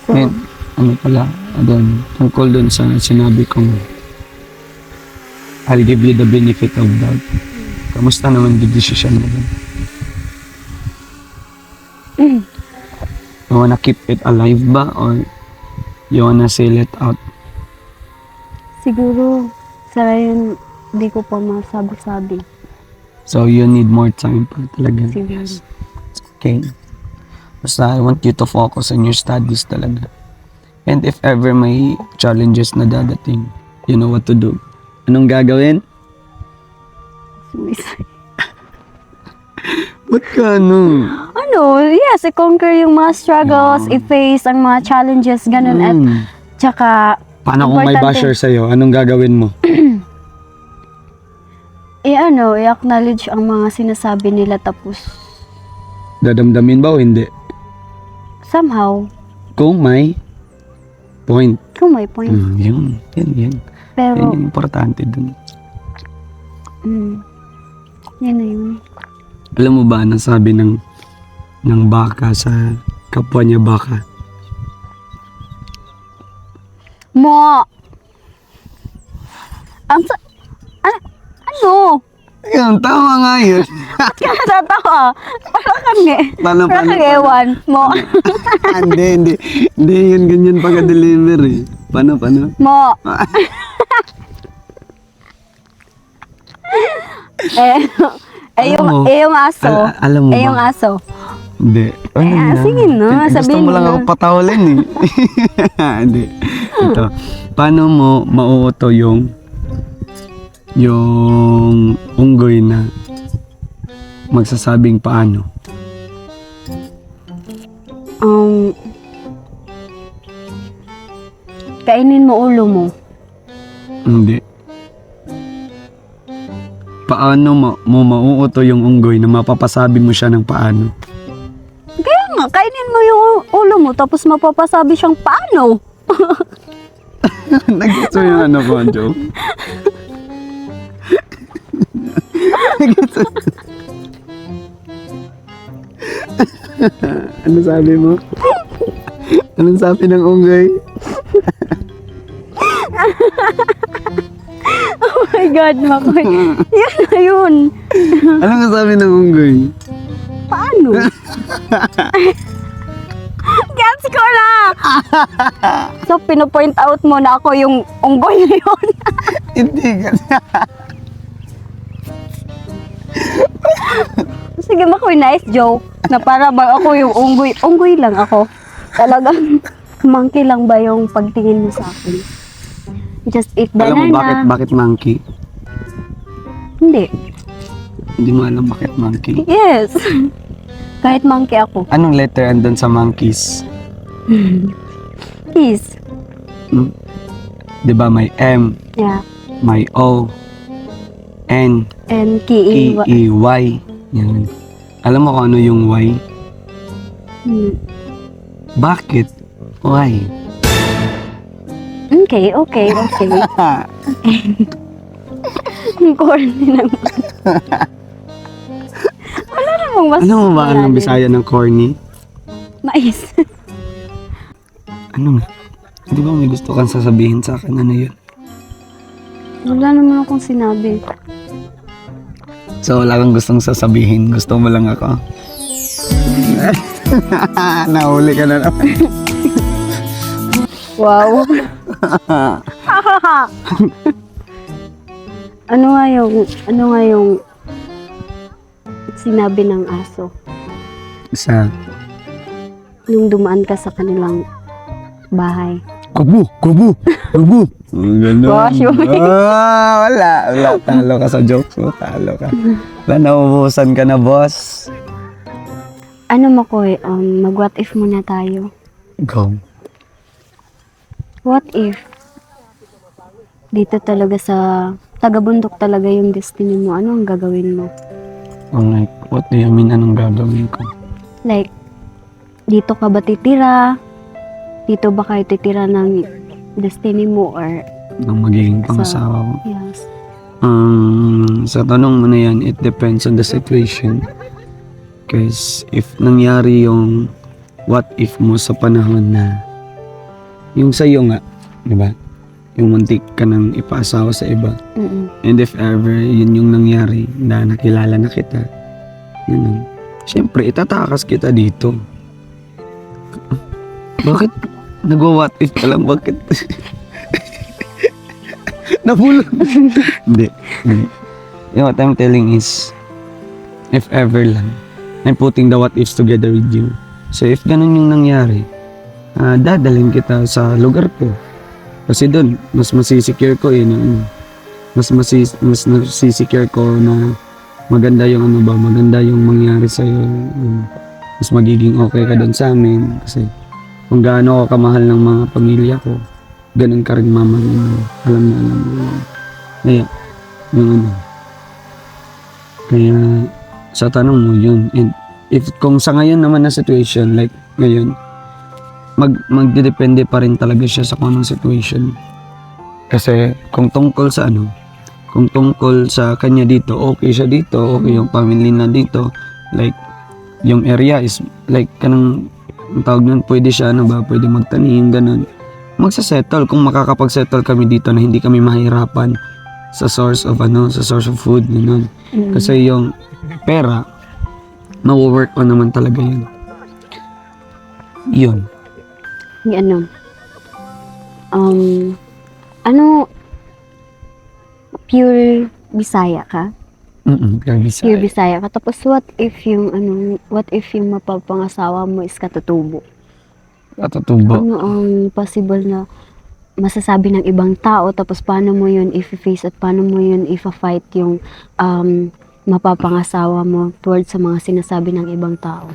So, And, tungkol dun sa sinabi kong I'll give you the benefit of doubt. Kamusta naman yung decision mo dun? You wanna keep it alive ba or you wanna sail it out? siguro, sa ngayon, di ko pa masabi-sabi. So you need more time pa talaga. Siguro. Okay. Basta I want you to focus on your studies talaga. And if ever may challenges na dadating, you know what to do. Anong gagawin? Ba't ka Yes, i-conquer yung mga struggles, i-face ang mga challenges, ganun. At tsaka, Paano kung may importante- basher sa'yo? Anong gagawin mo? i-acknowledge ang mga sinasabi nila tapos Dadamdamin ba o hindi? somehow, Kung may point. kung may point. Yun. Yan Pero, yung importante dun. yun na yun. Alam mo ba, anong sabi ng baka sa kapwa niya baka? Mo! Ano? Ayun, tama nga yun. Ba't ka natatawa? Parang Paano? ewan. Mo. Hindi yun ganyan pagka-deliver eh. Paano? Mo. yung aso. Alam mo ba? Yung aso. Hindi. Sige na, Gusto sabihin mo mo lang na. ako patawalin eh. Hindi. Ito. Paano mo mauuto yung unggoy na magsasabing paano? Kainin mo ulo mo. Hindi. Paano mo mauuto yung unggoy na mapapasabi mo siya ng paano? Kaya nga, kainin mo yung ulo mo tapos mapapasabi siyang paano. Nag-gets mo yung ko, Joe? Ano sabi mo? Anong sabi ng unggoy? Oh my God, Makoy. Yan na yun. Anong sabi ng unggoy? Paano? Gets ko na! So, pinopoint out mo na ako yung unggoy na yun. Hindi ka. Sige, Makoy, nice joke. Na para bang ako yung unggoy. Unggoy lang ako. Talagang monkey lang ba yung pagtingin mo sa akin? Just eat Alam banana. mo bakit monkey? Hindi. Hindi mo alam bakit monkey. Yes. Kahit monkey ako. Anong letter andun sa monkeys? Peace. Di ba may M, Yeah. may O, N, And E, Y. Yan. Alam mo kung ano yung Y? Bakit? Why? Okay. Ang corny naman. Wala namang mas... Ano mo ba ang Bisaya ng corny? Mais. Ano? Di ba may gusto kang sasabihin sa akin? Ano yun? Wala naman akong sinabi. So wala kang gustong sasabihin. Gusto mo lang ako? Nahuli ka na naman. Wow. ano nga yung sinabi ng aso Sa nung dumaan ka sa kanilang bahay? kubo. Ganun. Gosh, Wala. Talo ka sa jokes mo. Talo ka. Wala, naubusan ka na, boss. Ano mo ko mag what if muna tayo. Go. What if dito talaga sa taga-bundok talaga yung destiny mo, ano ang gagawin mo? I'm like, what do you mean? Anong gagawin ko? Like, dito ka ba titira? Dito ba kayo titira ng destiny mo or Nang magiging pangasawa ko. yes? Sa tanong mo na yan, it depends on the situation. Because if nangyari yung what if mo sa panahon na yung sa'yo nga, di ba? Yung muntik ka nang ipaasawa sa iba. Mm-mm. And if ever yun yung nangyari na nakilala na kita, yun. Siyempre, itatakas kita dito. Bakit? Nag-what if ka lang? Bakit? Nabulog. Hindi. You know, what I'm telling is, if ever lang, I'm putting the what ifs together with you. So if ganun yung nangyari, dadalhin kita sa lugar ko. Kasi doon, mas masisecure ko mas masisecure ko na maganda yung maganda yung mangyari sa'yo. Mas magiging okay ka doon sa amin. Kasi kung gaano ako kamahal ng mga pamilya ko, ganun ka rin mama mo. Alam mo. Kaya, Kaya, sa tanong mo yun. And if kung sa ngayon naman na situation, like ngayon, magdedepende pa rin talaga siya sa kung anong situation. Kasi kung tungkol sa kung tungkol sa kanya dito, okay siya dito, okay yung family na dito, like yung area is like kanang ang tawag nun, pwede siya pwede magtanim, ganun. Magsasettle kung makakapag-settle kami dito na hindi kami mahirapan sa source of food, ganun. Kasi yung pera, mawo-work on naman talaga yun. Yun. Yung pure Bisaya ka? Pure Bisaya. Pure Bisaya ka. Tapos what if yung mapapangasawa mo is katutubo? Katutubo. Ano ang possible na masasabi ng ibang tao, tapos paano mo yun i-face at paano mo yun i-fight yung mapapangasawa mo towards sa mga sinasabi ng ibang tao?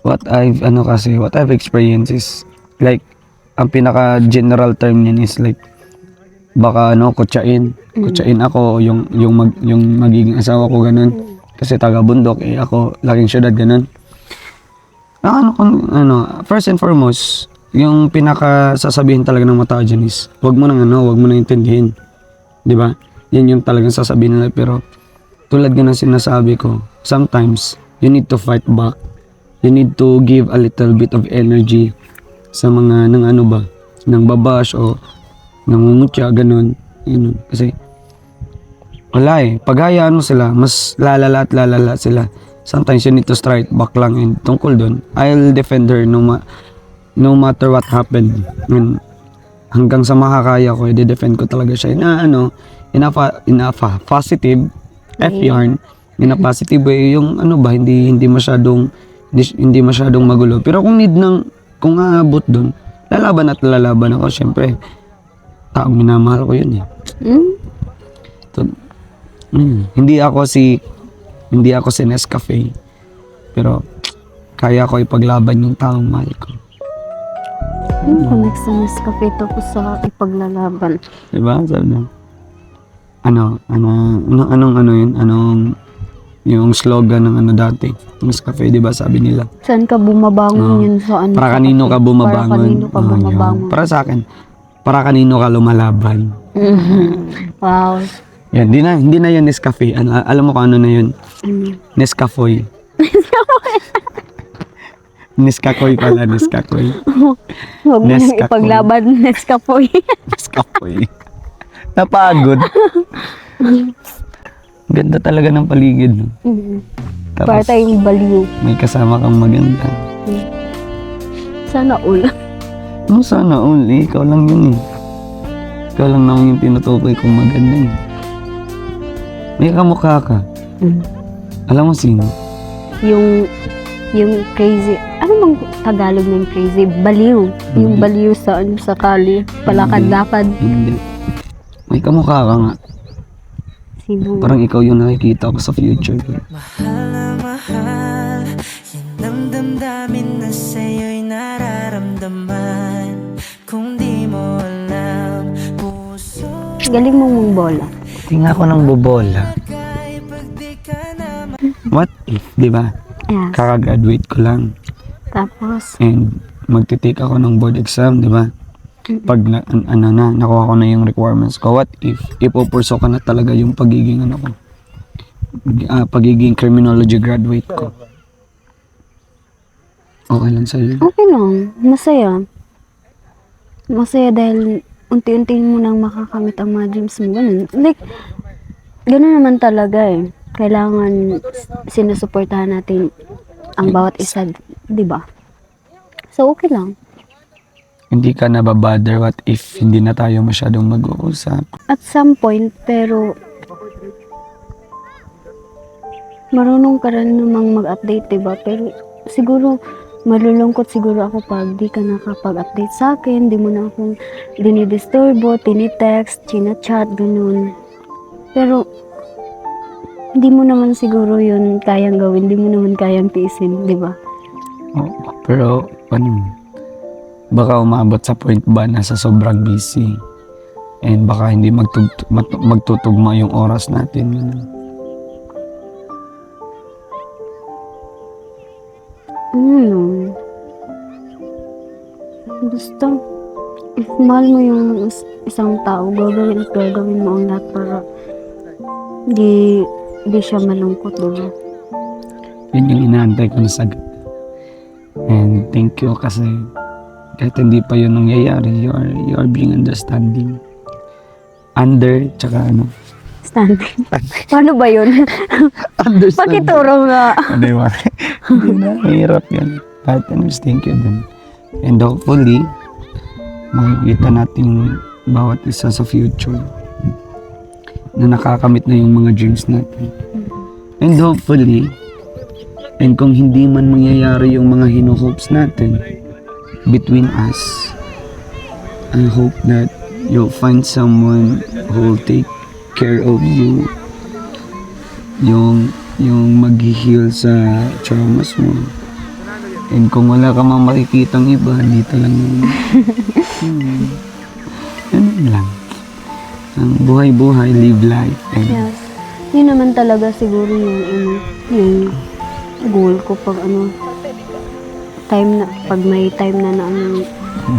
What I've experienced is like ang pinaka general term niyan is like baka kutsain ako yung magiging asawa ko, ganun. Kasi taga bundok ako laking syudad, ganun. First and foremost, yung pinaka sasabihin talaga ng mga tao dyan is wag mo nang intindihin, di ba? Yan yung talagang sasabihin nila. Pero tulad nga ng sinasabi ko, sometimes you need to fight back. You need to give a little bit of energy sa mga nang babash o nangungutya, ganun. Kasi wala pag hayaan mo sila, mas lalala at lalala sila. Sometimes you need to strike back lang, and tungkol dun, I'll defend her no matter what happened. And hanggang sa makakaya ko, i-defend ko talaga siya in a positive yarn, in a positive way, yung hindi masyadong magulo. Pero kung aabot dun, lalaban ako. Syempre, taong minamahal ko yun . Hindi ako si Nescafe, pero kaya ko ipaglaban yung taong mahal ko. Yung connect sa Nescafe tapos sa ipaglalaban. Diba? Sabi na, yung slogan ng dati, Nescafe, diba sabi nila? Saan ka bumabangon yun sa Para kanino ka bumabangon? Para kanino ka bumabangon. Para sa akin, para kanino ka lumalaban? Wow. Yan, hindi na yan Nescafe. Alam mo kung ano na yun? Nescafoy. Nescacoy pala, Nescacoy. Huwag mo nang Nescacoy. ipaglaban, Nescapoy. Nescafoy. Napagod. Ganda talaga ng paligid. No? Para Tapos tayong baliw. may kasama kang maganda. Sana all. No, sana only. Ikaw lang yun eh. Ikaw lang naman yung tinutukoy kong maganda eh. May kamukha ka. Mm. Alam mo sino? Yung crazy, ano bang Tagalog ng crazy? Baliw. Yung Hindi. baliw sa sa kali. Palakad-lakad. Hindi. May kamukha ka nga. Sino? Parang ikaw yung nakikita ko sa future. Mahal na mahal, yan ang damdamin na sa'yo'y nararamdaman. Kung di mo alam, puso Galing mong mong bola. Tingnan ako ng bobola. kay pag di ka naman. What if, di ba? Yes. Kakagraduate ko lang. Tapos, And magtitake ako ng board exam, di ba? Pag nakuha ko na yung requirements ko, what if ipopurso ka na talaga yung pagiging pagiging criminology graduate ko? Okay lang sa'yo. okay lang. Masaya. Masaya dahil unti-unti mo nang makakamit ang mga dreams mo. Ganun. Like, ganun naman talaga eh. Kailangan sinusuportahan natin ang bawat isa, di ba? So, okay lang. Hindi ka nababother what if hindi na tayo masyadong mag-uusap. At some point, pero marunong ka rin namang mag-update, diba? Pero siguro, malulungkot siguro ako pag di ka nakapag-update sa akin, di mo na akong dinidisturbo, tinitext, chinachat, ganun. Pero, hindi mo naman siguro yun kayang gawin, di mo naman kayang tiisin, diba? Oh, pero, ano, baka umabot sa point ba na sa sobrang busy and baka hindi magtutugma yung oras natin. Basta, if mahal mo yung isang tao, gagawin at gagawin mo ang lahat para di siya malungkot, diba? Yun yung inaantay ko na sagot. And thank you kasi kahit hindi pa yun nangyayari, you are being understanding. Tsaka ano? Standing. Paano ba yun? Pakituro nga. Di ba? Hindi na, mahirap yan. But anyways, thank you din. And hopefully, makikita natin bawat isa sa future na nakakamit na yung mga dreams natin. And hopefully, and kung hindi man mangyayari yung mga hino-hopes natin between us, I hope that you'll find someone who will take care of you, yung mag-heal sa traumas mo. And kung wala ka mang makikitang iba, dito lang yun. Ganun lang. Ang buhay-buhay, live life. And Yes. Yun naman talaga siguro yung goal ko pag pag may time na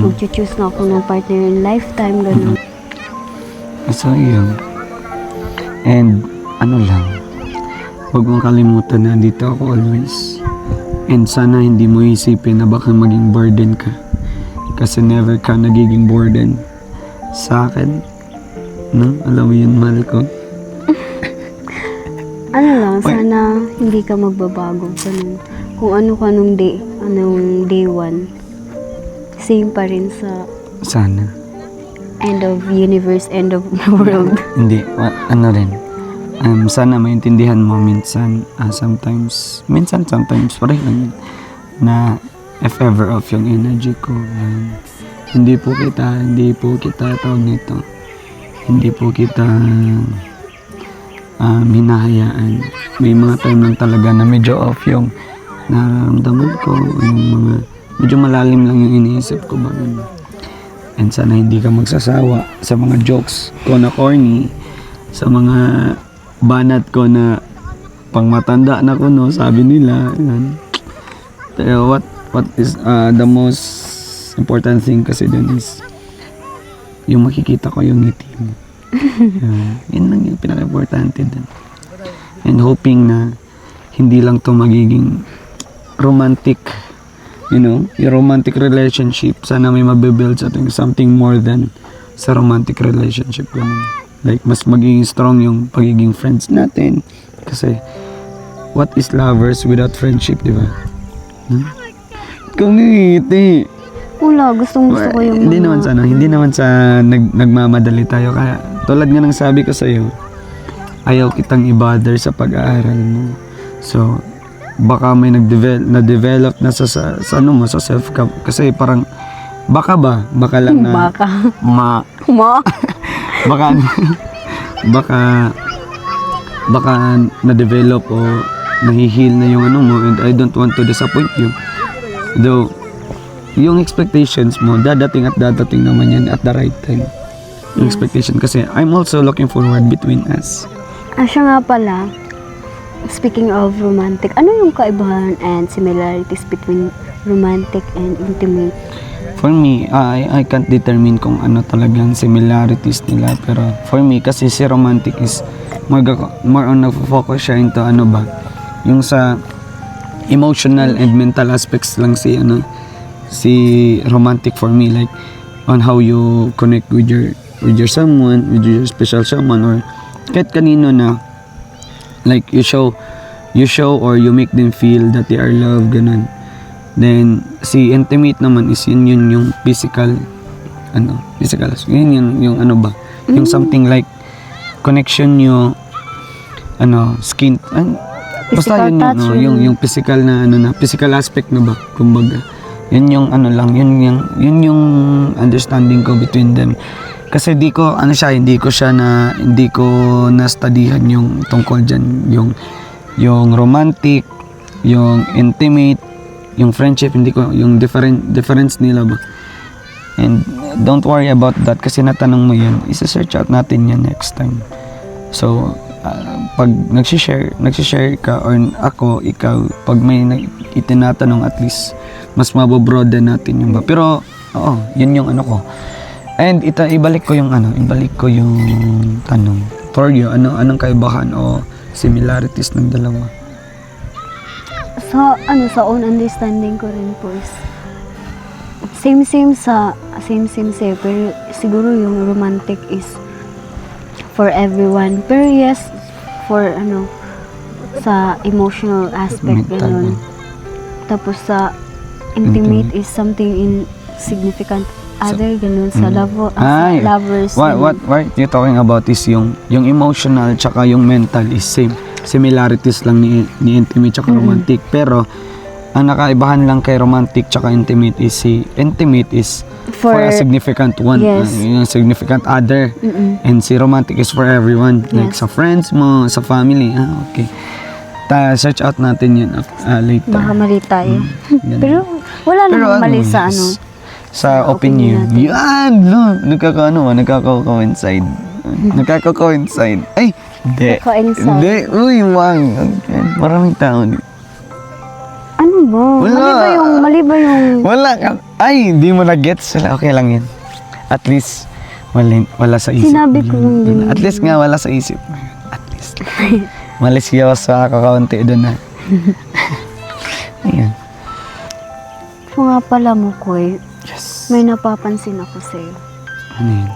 mag-choose na ako ng partner in lifetime, ganun. so yun. And lang, huwag mong kalimutan na dito ako always. And sana hindi mo isipin na baka maging burden ka. Kasi never ka nagiging burden sa akin. No? Alam mo yun, mahal ko. Sana hindi ka magbabago. Ganun. Kung ano ka nung day one, same pa rin sa Sana. end of universe, end of the world. Hindi, rin. Sana maintindihan mo minsan, sometimes, pareho lang yun, na if ever off yung energy ko, hindi po kita tawag nito, hindi po kita hinahayaan. May mga time lang talaga na medyo off yung nararamdaman ko, yung mga, medyo malalim lang yung iniisip ko ba. And sana hindi ka magsasawa sa mga jokes ko na corny, sa mga banat ko na pang matanda na ko, no, sabi nila. Yan. Pero what is the most important thing kasi dun is yung makikita ko yung ngiti mo. Yun lang yung pinaka-importante dun. And hoping na hindi lang to magiging romantic, yung romantic relationship. Sana may mabibuild sa ating something more than sa romantic relationship. Like, mas magiging strong yung pagiging friends natin. Kasi, what is lovers without friendship, di ba? Kumiti. Wala, gusto ko yung Hindi mga... naman sa hindi naman sa nagmamadali tayo. Kaya tulad nga ng sabi ko sa'yo, ayaw kitang i-bother sa pag-aaral mo. So, baka may na-develop na sa ano mo, sa self kasi parang baka lang na Baka. ma baka na-develop o nahihil na yung ano mo, and I don't want to disappoint you. Though yung expectations mo dadating naman yan at the right time. Yung expectation kasi I'm also looking forward between us. Siya nga pala, speaking of romantic, ano yung kaibahan and similarities between romantic and intimate? For me, I can't determine kung ano talagang similarities nila, pero for me kasi si romantic is more on nag-focus siya into ano ba, yung sa emotional and mental aspects lang si romantic for me, like on how you connect with your someone, with your special someone, or kahit kanino na like you show or you make them feel that they are loved, ganun. Then si intimate naman is yun yung physical yun yung ano ba, yung something like connection nyo, skin, basta Physical yun touch, yung physical na physical aspect na ba, kumbaga yun yung yun yung understanding ko between them. Kasi hindi ko na-studyhan yung tungkol dyan, yung romantic, yung intimate, yung friendship, hindi ko, yung difference nila ba. And don't worry about that kasi natanong mo yan, isa-search out natin yan next time. So, pag nagsishare ka or ikaw, pag may itinatanong, at least mas mabobroaden natin yung ba. Pero, yun yung ano ko. And ibalik ko yung tanong. For you, anong kaibahan o similarities ng dalawa? Sa own understanding ko rin po is same sa'yo, pero siguro yung romantic is for everyone. Pero yes, for sa emotional aspect, Mental, ganun. Tapos sa intimate is something insignificant other, ganun, sa lovers. What you talking about is yung emotional tsaka yung mental is same. Similarities lang ni intimate tsaka romantic. Pero ang nakaibahan lang kay romantic tsaka intimate is si intimate is for a significant one, yes. Yung significant other. And si romantic is for everyone, like Yes. sa friends mo, sa family. Okay. Search out natin yun later. Baka mali tayo. Ganun. Pero wala namang mali sa sa opinion. opinion Yan, nagkaka-coincide. Nagkaka-coincide. Ay, hindi. Coincide. Hindi. Uy, wag. Maraming tao. Ano ba? Wala. Mali ba yung Wala ka. Ay, hindi mo na-gets. Okay lang yun. At least, wala sa isip. Sinabi ko lang din. At least nga, wala sa isip. At least. Malis yawas sa kakaunti doon na. Ayan. kung nga pala mo, Koy, Yes. may napapansin ako sa'yo. Ano yun?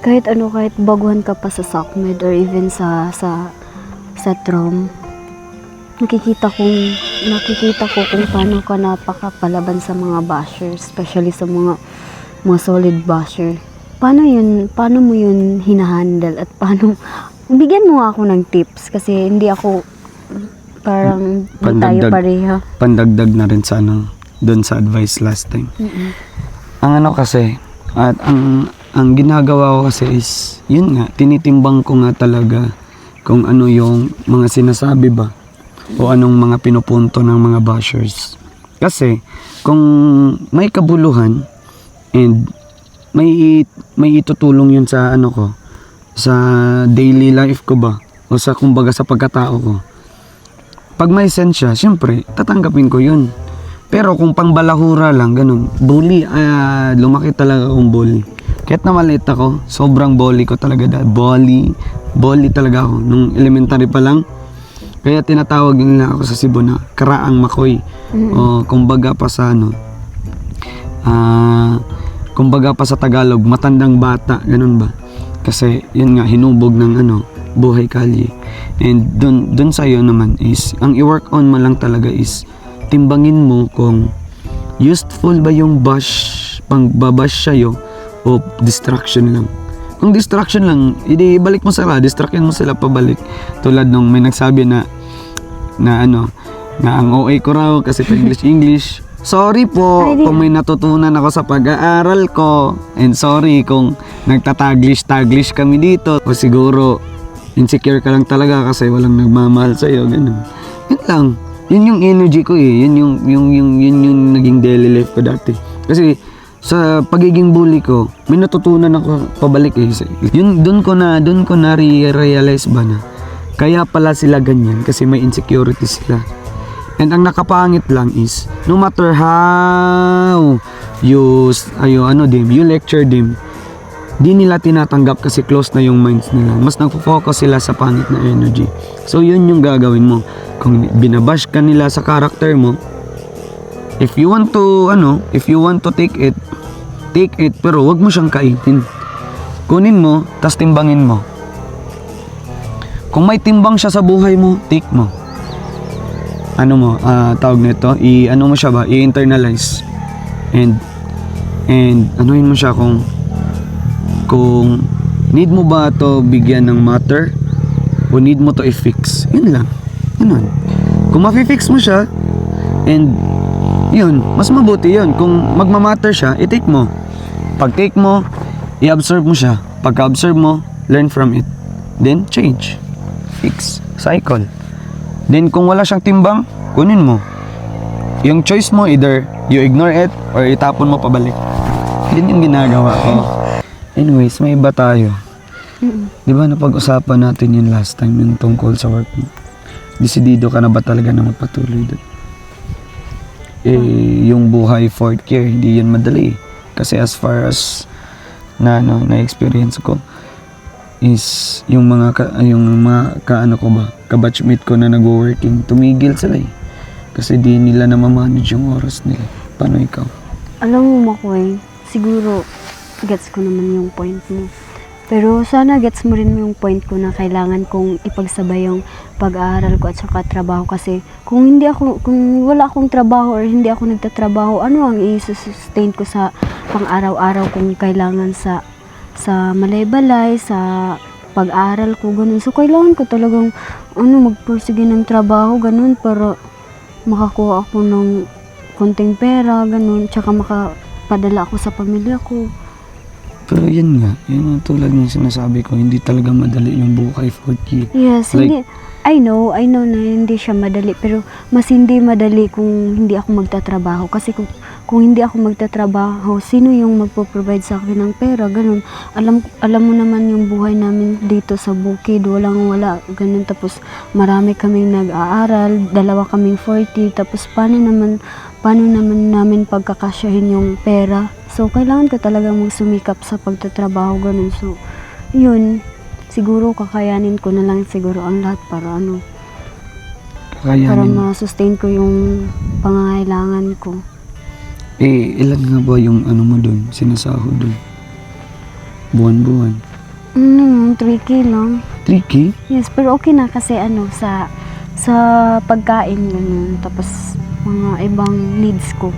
Kahit baguhan ka pa sa SOCMED or even sa TROM, nakikita ko kung paano ka napakapalaban sa mga bashers, especially sa mga solid basher. Paano mo yun hinahandle at bigyan mo ako ng tips kasi hindi ako parang di tayo pareha. Pandagdag na rin sa doon sa advice last time. Ang kasi, at ang ginagawa ko kasi is, yun nga, tinitimbang ko nga talaga kung ano yung mga sinasabi ba o anong mga pinupunto ng mga bashers. Kasi, kung may kabuluhan and may itutulong yun sa ko, sa daily life ko ba, o sa kumbaga sa pagkatao ko, pag may sense siya, syempre, tatanggapin ko yun. Pero kung pangbalahura lang, ganun, bully, lumaki talaga akong bully. Kahit na maliit ako, sobrang bully ko talaga. Bully talaga ako. Nung elementary pa lang, kaya tinatawag nila ako sa Cebu na karaang makoy. O kumbaga pa sa kumbaga pa sa Tagalog, matandang bata, ganun ba? Kasi yun nga, hinubog ng buhay kalye. And dun sa'yo naman is, ang i-work on mo lang talaga is, timbangin mo kung useful ba yung pangbabash sa'yo o distraction lang. Kung distraction lang, ibalik mo sila, distractin mo sila pabalik. Tulad nung may nagsabi na ang OA ko raw kasi English. Sorry po kung may natutunan ako sa pag-aaral ko. And sorry kung nagtataglish kami dito. O siguro, insecure ka lang talaga kasi walang nagmamahal sa'yo. Ganun. Yun lang. Yun yung energy ko eh. Yun yung naging daily life ko dati. Kasi sa pagiging bully ko, may natutunan ako pabalik eh. Yun, dun ko na realize ba na kaya pala sila ganyan kasi may insecurity sila. And ang nakapangit lang is, no matter how you lecture them, di nila tinatanggap kasi close na yung minds nila. Mas nagpo-focus sila sa pangit na energy. So yun yung gagawin mo. Kung binabash ka nila sa character mo, if you want to take it, pero wag mo siyang kainin. Kunin mo, tas timbangin mo. Kung may timbang siya sa buhay mo, take mo. Tawag nito, i-internalize. And anuhin mo siya kung need mo ba to bigyan ng matter o need mo to i-fix. Yun lang. Ganun. Kung ma-fix mo siya, and yun, mas mabuti yun. Kung magmamatter siya, i-take mo. Pag take mo, i-observe mo siya. Pagka-observe mo, learn from it. Then, change. Fix. Cycle. Then, kung wala siyang timbang, kunin mo. Yung choice mo, either you ignore it or itapon mo pabalik. Yun yung ginagawa ko. Anyways, may iba tayo. Di ba napag-usapan natin yun last time yung tungkol sa work mo? Desidido ka na ba talaga na magpatuloy doon? Yung buhay fourth year, hindi yan madali. Kasi as far as na-experience ko, is yung mga kabatchmate ko na nag-working, tumigil sila eh. Kasi di nila na ma-manage yung oras nila. Paano ikaw? Alam mo, Makoy, siguro gets ko naman yung point mo. Pero sana gets mo rin yung point ko na kailangan kong ipagsabay yung pag-aaral ko at saka trabaho. Kasi kung wala akong trabaho or hindi ako nagtatrabaho, ano ang i-sustain ko sa pang-araw-araw kung kailangan sa malay-balay, sa pag-aaral ko, ganun. So, kailangan ko talagang magpursige ng trabaho, ganun, para makakuha ako ng konting pera, ganun, tsaka makapadala ako sa pamilya ko. Pero yun nga, yun ang tulad ng sinasabi ko, hindi talaga madali yung buhay 4K. Yes, Like, I know na hindi siya madali, pero mas hindi madali kung hindi ako magtatrabaho. Kasi kung hindi ako magtatrabaho, sino yung magpo-provide sa akin ng pera, ganun. Alam mo naman yung buhay namin dito sa bukid, wala, ganun. Tapos marami kaming nag-aaral, 2 kaming 40, tapos paano naman namin pagkakasyahin yung pera. So, kailangan ko talaga magsumikap sa pagtatrabaho, ganun. So, yun, siguro kakayanin ko na lang siguro ang lahat para para ma-sustain ko yung pangangailangan ko. Ilan nga ba yung mo dun, sinasahod dun? Buwan-buwan? 3K lang. 3K? Yes, pero okay na kasi sa pagkain, ganun. Tapos, mga ibang needs ko.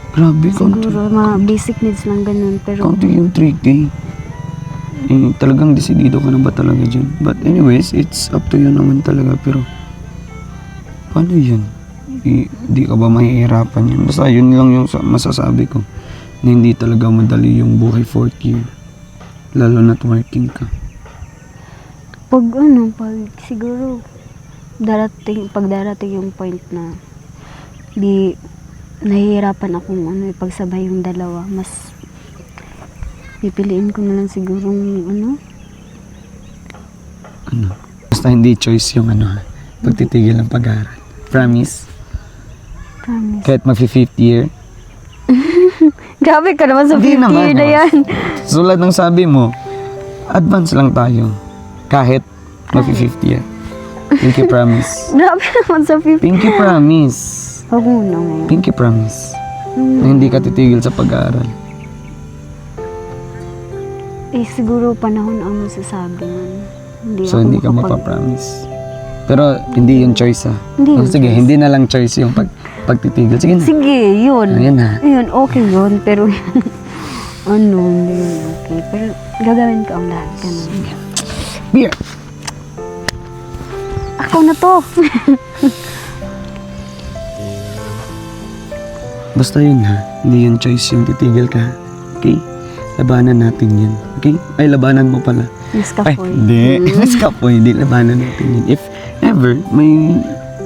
Grabe, Siguro, mga basic needs lang ganun. Pero, kaunti yung 3K. Talagang desidido ka na ba talaga dyan? But anyways, it's up to you naman talaga. Pero, paano yan? Di ka ba mahihirapan yan? Basta yun lang yung masasabi ko. Na hindi talaga madali yung buhay 4th year. Lalo na't working ka. pag siguro, pag darating yung point na di nahihirapan akong ipagsabay yung dalawa, mas pipiliin ko na lang siguro Basta hindi choice yung pagtitigil ng pag-aaral. Promise? promise. Kahit mag-50th year? Grabe ka naman sa 50 Hindi naman, year na yan. Tulad ng sabi mo, advance lang tayo. Kahit mag-50th year. Pinky promise. Grabe naman sa 50. Pinky promise. Huwag mo na ngayon. Pinky promise. Na hindi ka titigil sa pag-aaral. Siguro panahon ang masasabi nun. So, hindi ka mapapromise. Pero, hindi yun choice, Hindi yun sige, hindi na lang choice yung pagtitigil. Sige na. Sige, yun. Ayan na. Yun, okay yun. Pero, ano, hindi yun okay. Pero, gagawin ko ang lahat. Ganun. Beer! Ako na to. Basta yun ha, hindi yun choice yung titigil ka. Okay? Labanan natin yan. Okay? Ay, labanan mo pala. Miss Ay, Kapoy. hindi. Miss Kapoy, hindi. Labanan natin yan. If ever may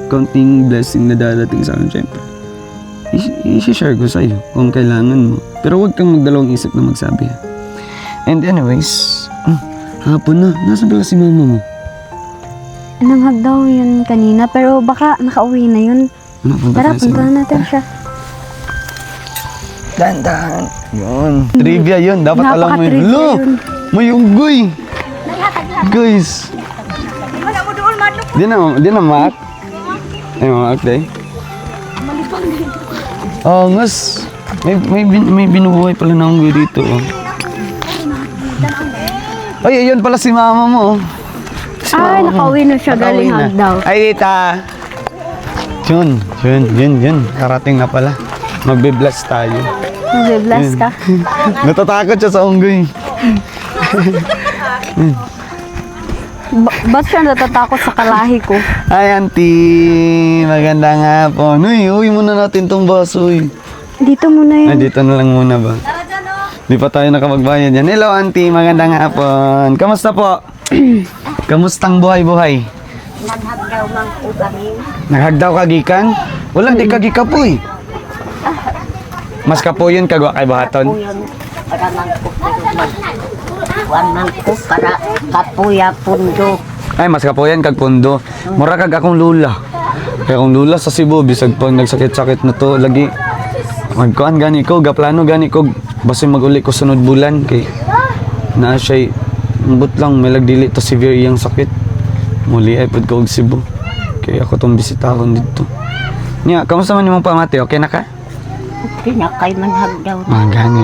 konting blessing na dadating sa akin, syempre, i-share ko sa'yo kung kailangan mo. Pero huwag kang magdalawang isip na magsabi ha. And anyways, hapon na. Nasaan pala si mama mo? Nanghag daw yun kanina, pero baka nakauwi na yun. Ano, punta Tara, tayo sa- puntahan natin siya. Dahan-dahan. Yun. Trivia yun. Dapat alam mo yun. Napaka-trivia Lo! yun. May unggoy! Guys! Di na maak? Ay, maak day? Oh, ngas. May binubuhay pala na unggoy dito. Oh. Ay, ayun pala si mama mo. Oh. Si Ay, mama mo. nakauwi na siya. Nakauwi Galing na. Hagdaw. Ay, tita! Yun. Karating na pala. Magbe-bless tayo. Bless ka. Natatakot siya sa unggoy. Ba't siya natatakot sa kalahi ko? Hi, auntie! Magandang hapon. Uy, muna natin tong baso, uy. Dito muna Ay, yun. dito na lang muna ba? Di pa tayo nakapagbayad yan. Hello, auntie. Magandang hapon. Kamusta po? Kamustang buhay-buhay? Naghagdaw mang po kami. Naghagdaw kagikan? Wala, di kagika po eh. Mas kapuyon kagwa kay Bahaton. Yun, para mang po Wan mang po para kapuya pundo. Ay, mas kapuyan kag pundo. Mura kag akong lula. Kaya akong lula sa Cebu, bisag pag nagsakit-sakit na to, lagi. Magkuhan gani ko, gaplano gani ko. Basta mag-uli ko sunod bulan. Kay naa siya'y, ambot lang, may lagdili to severe iyang sakit. Muli ay pud ko og Cebu. Kaya ako tong bisitahon dito. Nya, kamusta man imong pamati? Okay na ka? Pinakay man hagdaw. Gani.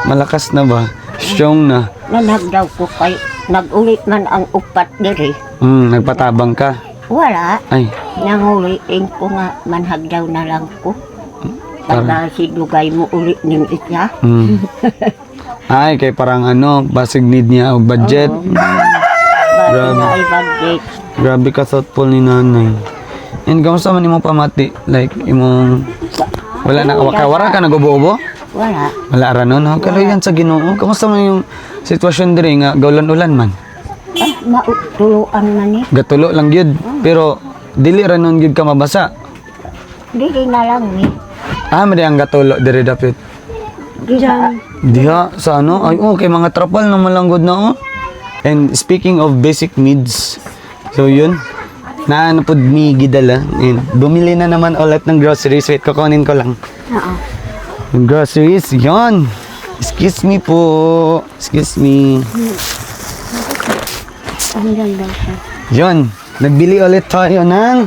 Malakas na ba? Strong na. Nanhagdaw ko kay nag-uli man ang upat diri. Nagpatabang ka. Wala. Ay, Nanguliin ko nga manhagdaw na lang ko. Para sidugay mo uli ning isa. Ay, kay parang ano, basig need niya o budget. Bali na ay budget. Grabe ka thoughtful ni nanay. And kamusta man imong pamati? Like, imong... Wala na, wara ka nagubo-ubo? Wala. Wala ra nun, no? Kalayan sa Ginoo. Kamusta man yung sitwasyon diri nga gaulan-ulan man? Ah, mautuluan man eh. Gatulo lang gyud. Pero dili ra nun gyud ka mabasa. Dili na lang eh. Madi ang gatulo diri dapit. Diyan. Diha sa ano? Ay, okay, mga trapal na malanggod na, oh. And speaking of basic needs, so yun, naano po ni gidala. And bumili na naman ulit ng groceries. Wait, kukunin ko lang. Oo. Yung groceries, yon. Excuse me po. Excuse me. Ang ganda siya. Yon. Nagbili ulit tayo ng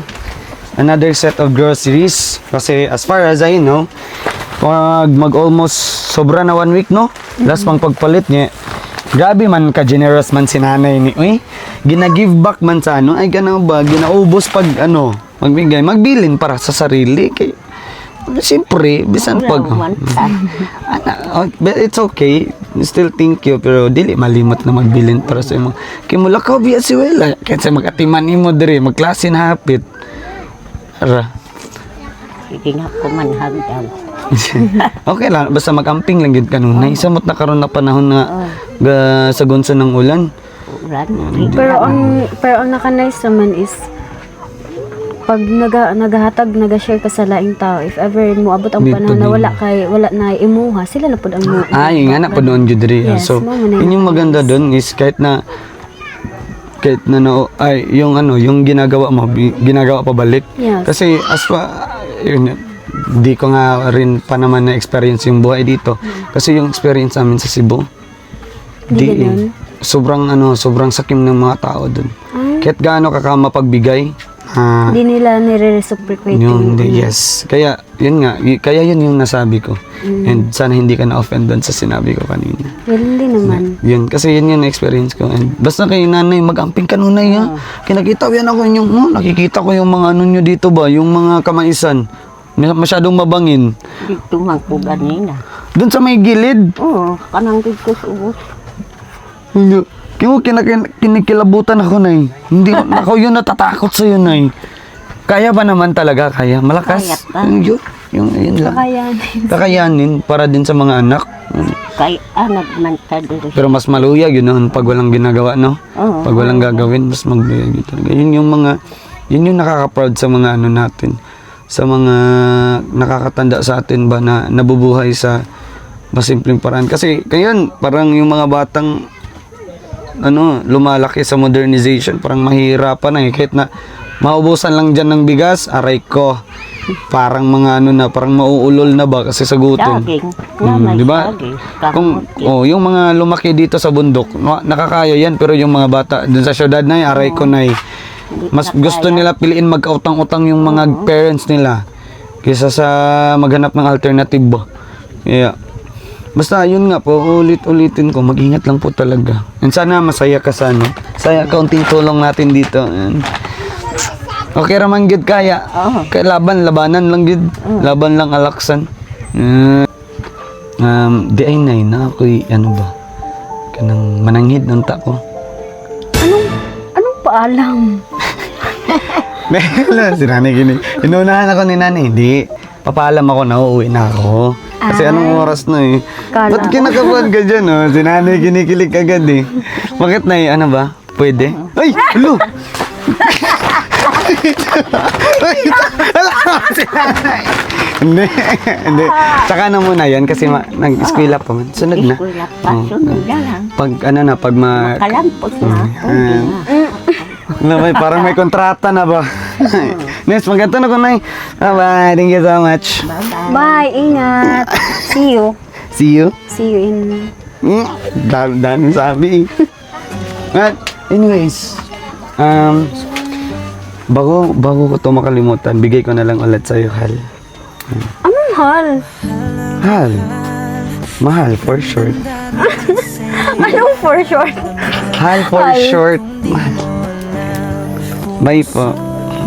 another set of groceries. Kasi as far as I know, pag mag-almost sobra na 1 week, no? Last pang pagpalit niya. Grabe man ka-generous man si nanay ni. Uy, gina-give back man sa ano. Ay, ganaw ba? Ginaubos pag ano, magbigay. Magbilin para sa sarili. Kay, siyempre, bisan pag... But it's okay. Still thank you. Pero dili malimot na magbilin para sa mga... Kaya mula ka biya si Wela. Kaya sa mag-atiman mo diri, magklase na hapit. Ara. Hindi na ko man hagdaw. Okay lang, basta mag-amping lang yun kanuna. Isamot na karon na panahon na sa gunsa ng ulan. Ulan. Pero ang naka-nice naman is pag nagahatag, nagashare ka sa laing tao, if ever mo abot ang Dito panahon na din. wala na imuha, sila na pud ang Ay, nga na po doon yun diri. Yes, So, mama na yun yung maganda doon is kahit na ay yung ano, yung ginagawa mo, ginagawa pa balik. Yes. Kasi as pa yun, di ko nga rin pa naman na experience yung buhay dito. Kasi yung experience namin sa Cebu, Di ganun? sobrang sakim ng mga tao doon. Ay, Kahit gaano ka mapagbigay, hindi nila nire-reciprocate yun, yung- yes. Kaya, yun nga, kaya yun yung nasabi ko. And sana hindi ka na-offend doon sa sinabi ko kanina. Well, hindi naman. Yun, kasi yun yung experience ko. And basta kay nanay, mag-amping ka nunay ha. Kinakita ko yan ako yung, nakikita ko yung mga ano nyo dito ba, yung mga kamaisan. Masyadong mabangin. Dito man po ganina. Doon sa may gilid. Oo, kanang dito sa ubos. Hindi. Kinikilabutan ako, nay. Hindi, ako yun natatakot sa'yo, nay. Kaya ba naman talaga? Kaya? Malakas? Kaya pa. Yun lang. Kakayanin. Kakayanin para din sa mga anak. Kay anak man ta diri. Pero mas maluyag yun, no? Pag walang ginagawa, no? Oo. Pag walang gagawin, mas magluyag yun talaga. Yun yung nakaka-proud sa mga ano natin. Sa mga nakakatanda sa atin ba na nabubuhay sa masimpleng paraan. Kasi ngayon, parang yung mga batang lumalaki sa modernization, parang mahirapan na eh. Kahit na maubusan lang dyan ng bigas, aray ko. Parang mga parang mauulol na ba kasi sa gutom. Daging. Nga may di ba? daging. Yung mga lumaki dito sa bundok, nakakaya yan, pero yung mga bata dun sa syudad na aray ko na mas gusto nila piliin mag-utang-utang yung mga parents nila kaysa sa maghanap ng alternative ba. Yeah. Basta yun nga po, ulit-ulitin ko, mag-ingat lang po talaga. And sana masaya ka sana. Saya kaunting tulong natin dito. And okay raman gid kaya. Kaya labanan lang gid. Laban lang alaksan. Di ay nay na ako'y ano ba? Kanang mananghid ng tako. Anong paalam? Si nanay gini. Inunahan ako ni nanay. Hindi. Papaalam ako na uuwi na ako. Kasi anong oras na eh. Kala Ba't kinakabahan ka dyan oh? Si nanay kinikilig agad eh. Bakit na ano ba? Pwede? Ay! Hello! Hindi. Tsaka na muna yan kasi nag-eskwela pa man. Sunod na. Eskwela pa, sunod na lang. Pag pag Kalampot na ako. parang may kontrata na ba? Nes, maganda na ko na bye, thank you so much. Bye, ingat. See you. See you. See you in... Dami sabi. But anyways, bago ko to makalimutan, bigay ko na lang ulit sa'yo, Hal. Anong hal? Hal. Mahal for short. Anong for short? Hal for Hal. short. Mahal. Bye po.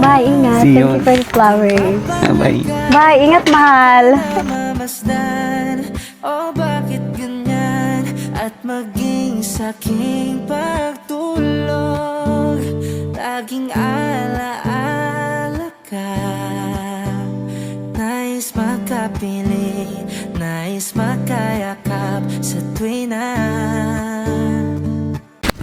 Bye, ingat. See Thank you. you for the flowers. Bye. Bye, ingat, mahal. Mamasdan, oh bakit ganyan? At maging saking pagtulog, laging alaala ka. Nais makapili, nais makayakap sa tuwin na.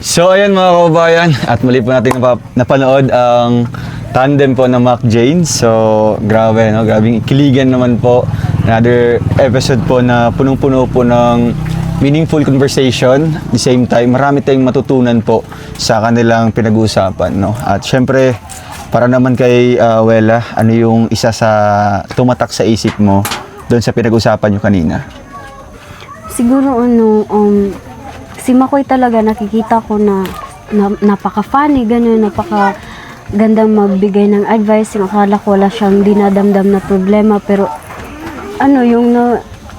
So ayun mga kababayan, at muli po natin napanood ang tandem po ng Mac Jane. So grabe, no? Grabing ikiligan naman po. Another episode po na punong-puno po ng meaningful conversation. At the same time, marami tayong matutunan po sa kanilang pinag-uusapan. No? At syempre, para naman kay Wela, ano yung isa sa tumatak sa isip mo doon sa pinag-uusapan nyo kanina? Siguro si Makoy talaga nakikita ko na napaka-funny, gano'n, napaka-ganda magbigay ng advice. Yung akala ko wala siyang dinadamdam na problema, pero yung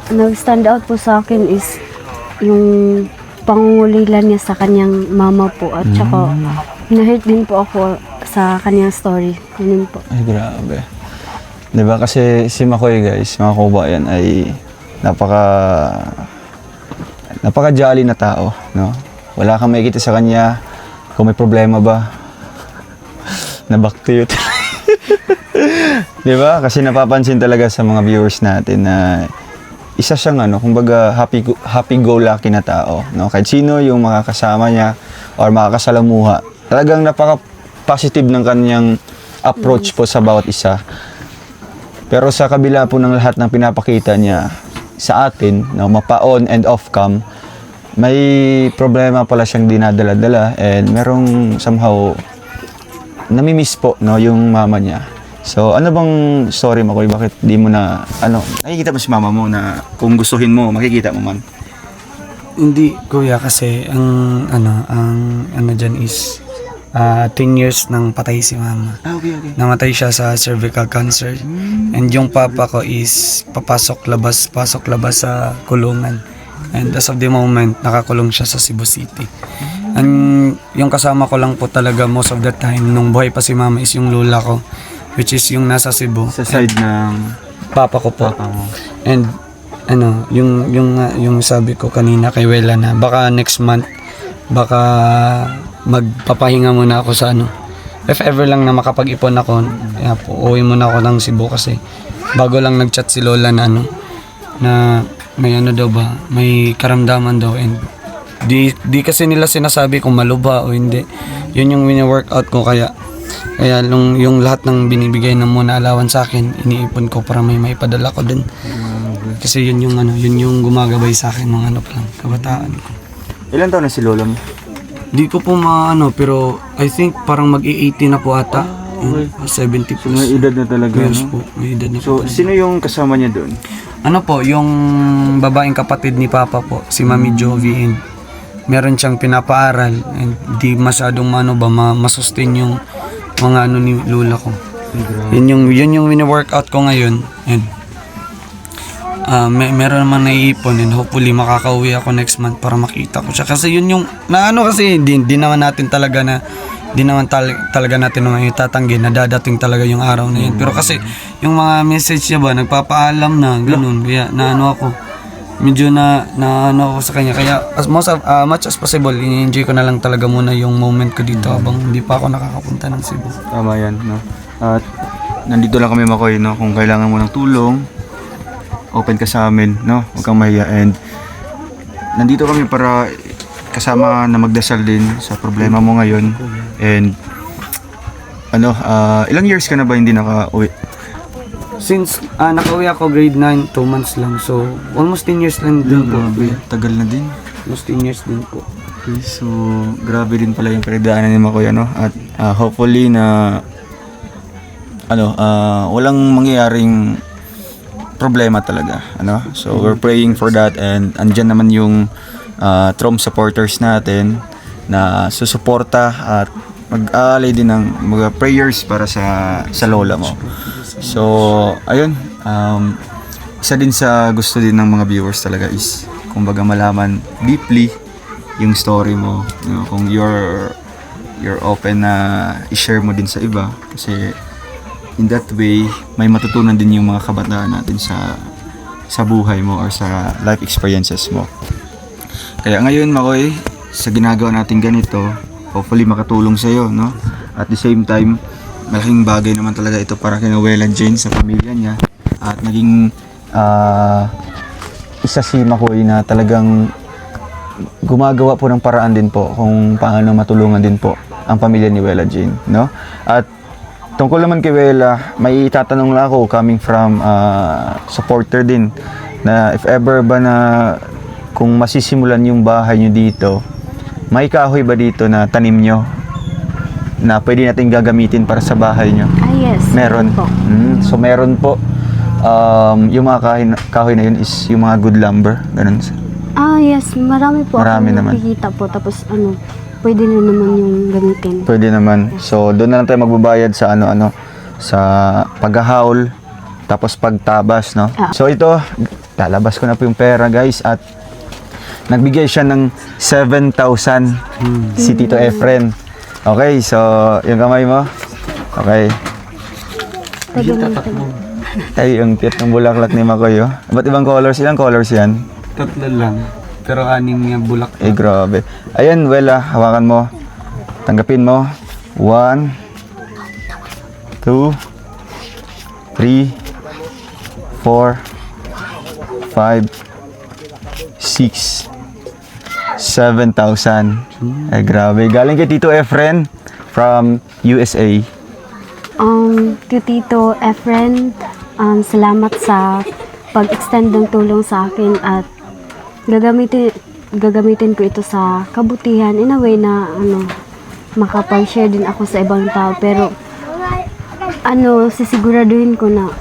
nag-stand out po sa akin is yung pangungulilan niya sa kanyang mama po, at saka na-hurt din po ako sa kanyang story. Ganun po. Ay, grabe. Diba? Kasi si Makoy, guys, mga kababayan, ay napaka-jolly na tao, no? Wala kang makikita sa kanya kung may problema ba. Na-back to you. Diba? Kasi napapansin talaga sa mga viewers natin na isa siyang kumbaga happy-go-lucky na tao, no? Kahit sino yung makakasama niya or makakasalamuha, talagang napaka-positive ng kanyang approach po sa bawat isa. Pero sa kabila po ng lahat ng pinapakita niya sa atin, no, mapa-on and off-cam, may problema pala siyang dinadala-dala, and merong somehow namimiss po, no, yung mama niya. So, ano bang story mo, Koy? Bakit di mo na, nakikita mo si mama mo na kung gustuhin mo, makikita mo man? Hindi, kuya, kasi ang dyan is 10 years nang patay si mama. Okay. Namatay siya sa cervical cancer. And yung papa ko is pasok labas sa kulungan. And as of the moment, nakakulong siya sa Cebu City. And yung kasama ko lang po talaga most of the time nung buhay pa si mama is yung lola ko, which is yung nasa Cebu. Sa side ng Papa ko po. papa mo. And yung sabi ko kanina kay Wela na baka next month baka magpapahinga muna ako sa if ever lang na makapag-ipon ako, kaya po uwi muna ako ng Cebu kasi bago lang nag-chat si Lola na na may daw ba, may karamdaman daw, and di kasi nila sinasabi kung maluba o hindi. Yun yung wini-workout ko, kaya yung lahat ng binibigay na muna alawan sa akin, iniipon ko para may maipadala ko din. Kasi yun yung gumagabay sa akin ng pa lang, kabataan ko. Ilan taon na si lola mo? Di ko po pero I think parang mag-i-80 na po ata. 70 So, may plus. edad na talaga, Yes no? po, may edad na So, po. sino yung kasama niya doon? Yung babaeng kapatid ni Papa po, si Mami Jovi, and meron siyang pinapaaral, and di masyadong masustain yung mga ni Lola ko. Yun yung wini-workout ko ngayon, and meron naman naiipon, and hopefully makakauwi ako next month para makita ko siya. Kasi yun yung, kasi di naman natin talaga talaga natin naman itatanggi na dadating talaga yung araw na yun. Pero kasi yung mga message niya ba, nagpapaalam na, ganun. Kaya ako, medyo ako sa kanya. Kaya much as possible, i-enjoy ko na lang talaga muna yung moment ko dito habang hindi pa ako nakakapunta ng Cebu. Tama yan, no? At nandito lang kami, Makoy, no? Kung kailangan mo ng tulong, open ka sa amin, no? Huwag kang mahiya. And nandito kami para kasama na magdasal din sa problema mo ngayon. And ilang years ka na ba hindi nakauwi? Since nakauwi ako grade 9, 2 months lang. So, almost 10 years lang din po. Tagal na din. Almost 10 years din po. Okay, so grabe din pala yung pinagdaanan ni Makoy, ano? At hopefully na walang mangyayaring problema talaga, So we're praying for that, and andyan naman yung Trom supporters natin na susuporta at mag-aalay din ng mga prayers para sa lola mo. So ayun, isa din sa gusto din ng mga viewers talaga is kumbaga malaman deeply yung story mo, kung you're open na i-share mo din sa iba, kasi in that way may matutunan din yung mga kabataan natin sa buhay mo or sa life experiences mo. Kaya ngayon, Makoy, sa ginagawa natin ganito, hopefully makatulong sa iyo, no? At the same time, malaking bagay naman talaga ito para kina Wela Jane sa pamilya niya, at naging isa si Makoy na talagang gumagawa po ng paraan din po kung paano matulungan din po ang pamilya ni Wela Jane, no? At tungkol naman kay Wela, may itatanong lang ako coming from supporter din, na if ever ba na kung masisimulan yung bahay nyo dito, may kahoy ba dito na tanim nyo na pwede natin gagamitin para sa bahay nyo? Yes. Meron. Po. So meron po. Yung mga kahoy na yun is yung mga good lumber, ganun. Yes, marami po. Marami ako naman. nakikita po, tapos pwede na naman yung gamitin. Pwede naman. So doon na lang tayo magbabayad sa sa paghahaul, tapos pagtabas, no? So ito, lalabas ko na po yung pera, guys, at nagbigay siya ng 7,000 si Tito Efren. Okay, so yung kamay mo. Okay. Ay, yung cute ng bulaklak ni Makoy, oh. Ba't ibang colors? Ilang colors yan? 3 lang. Pero 6 yung bulak. Eh, grabe. Ayan, Wela, hawakan mo. Tanggapin mo. 1, 2, 3, 4, 5, 6, 7,000. Ay, grabe. Galing kay Tito Efren from USA. Tito Efren, salamat sa pag-extend ng tulong sa akin, at gagamitin ko ito sa kabutihan in a way na makapag-share din ako sa ibang tao, pero sisiguraduhin ko na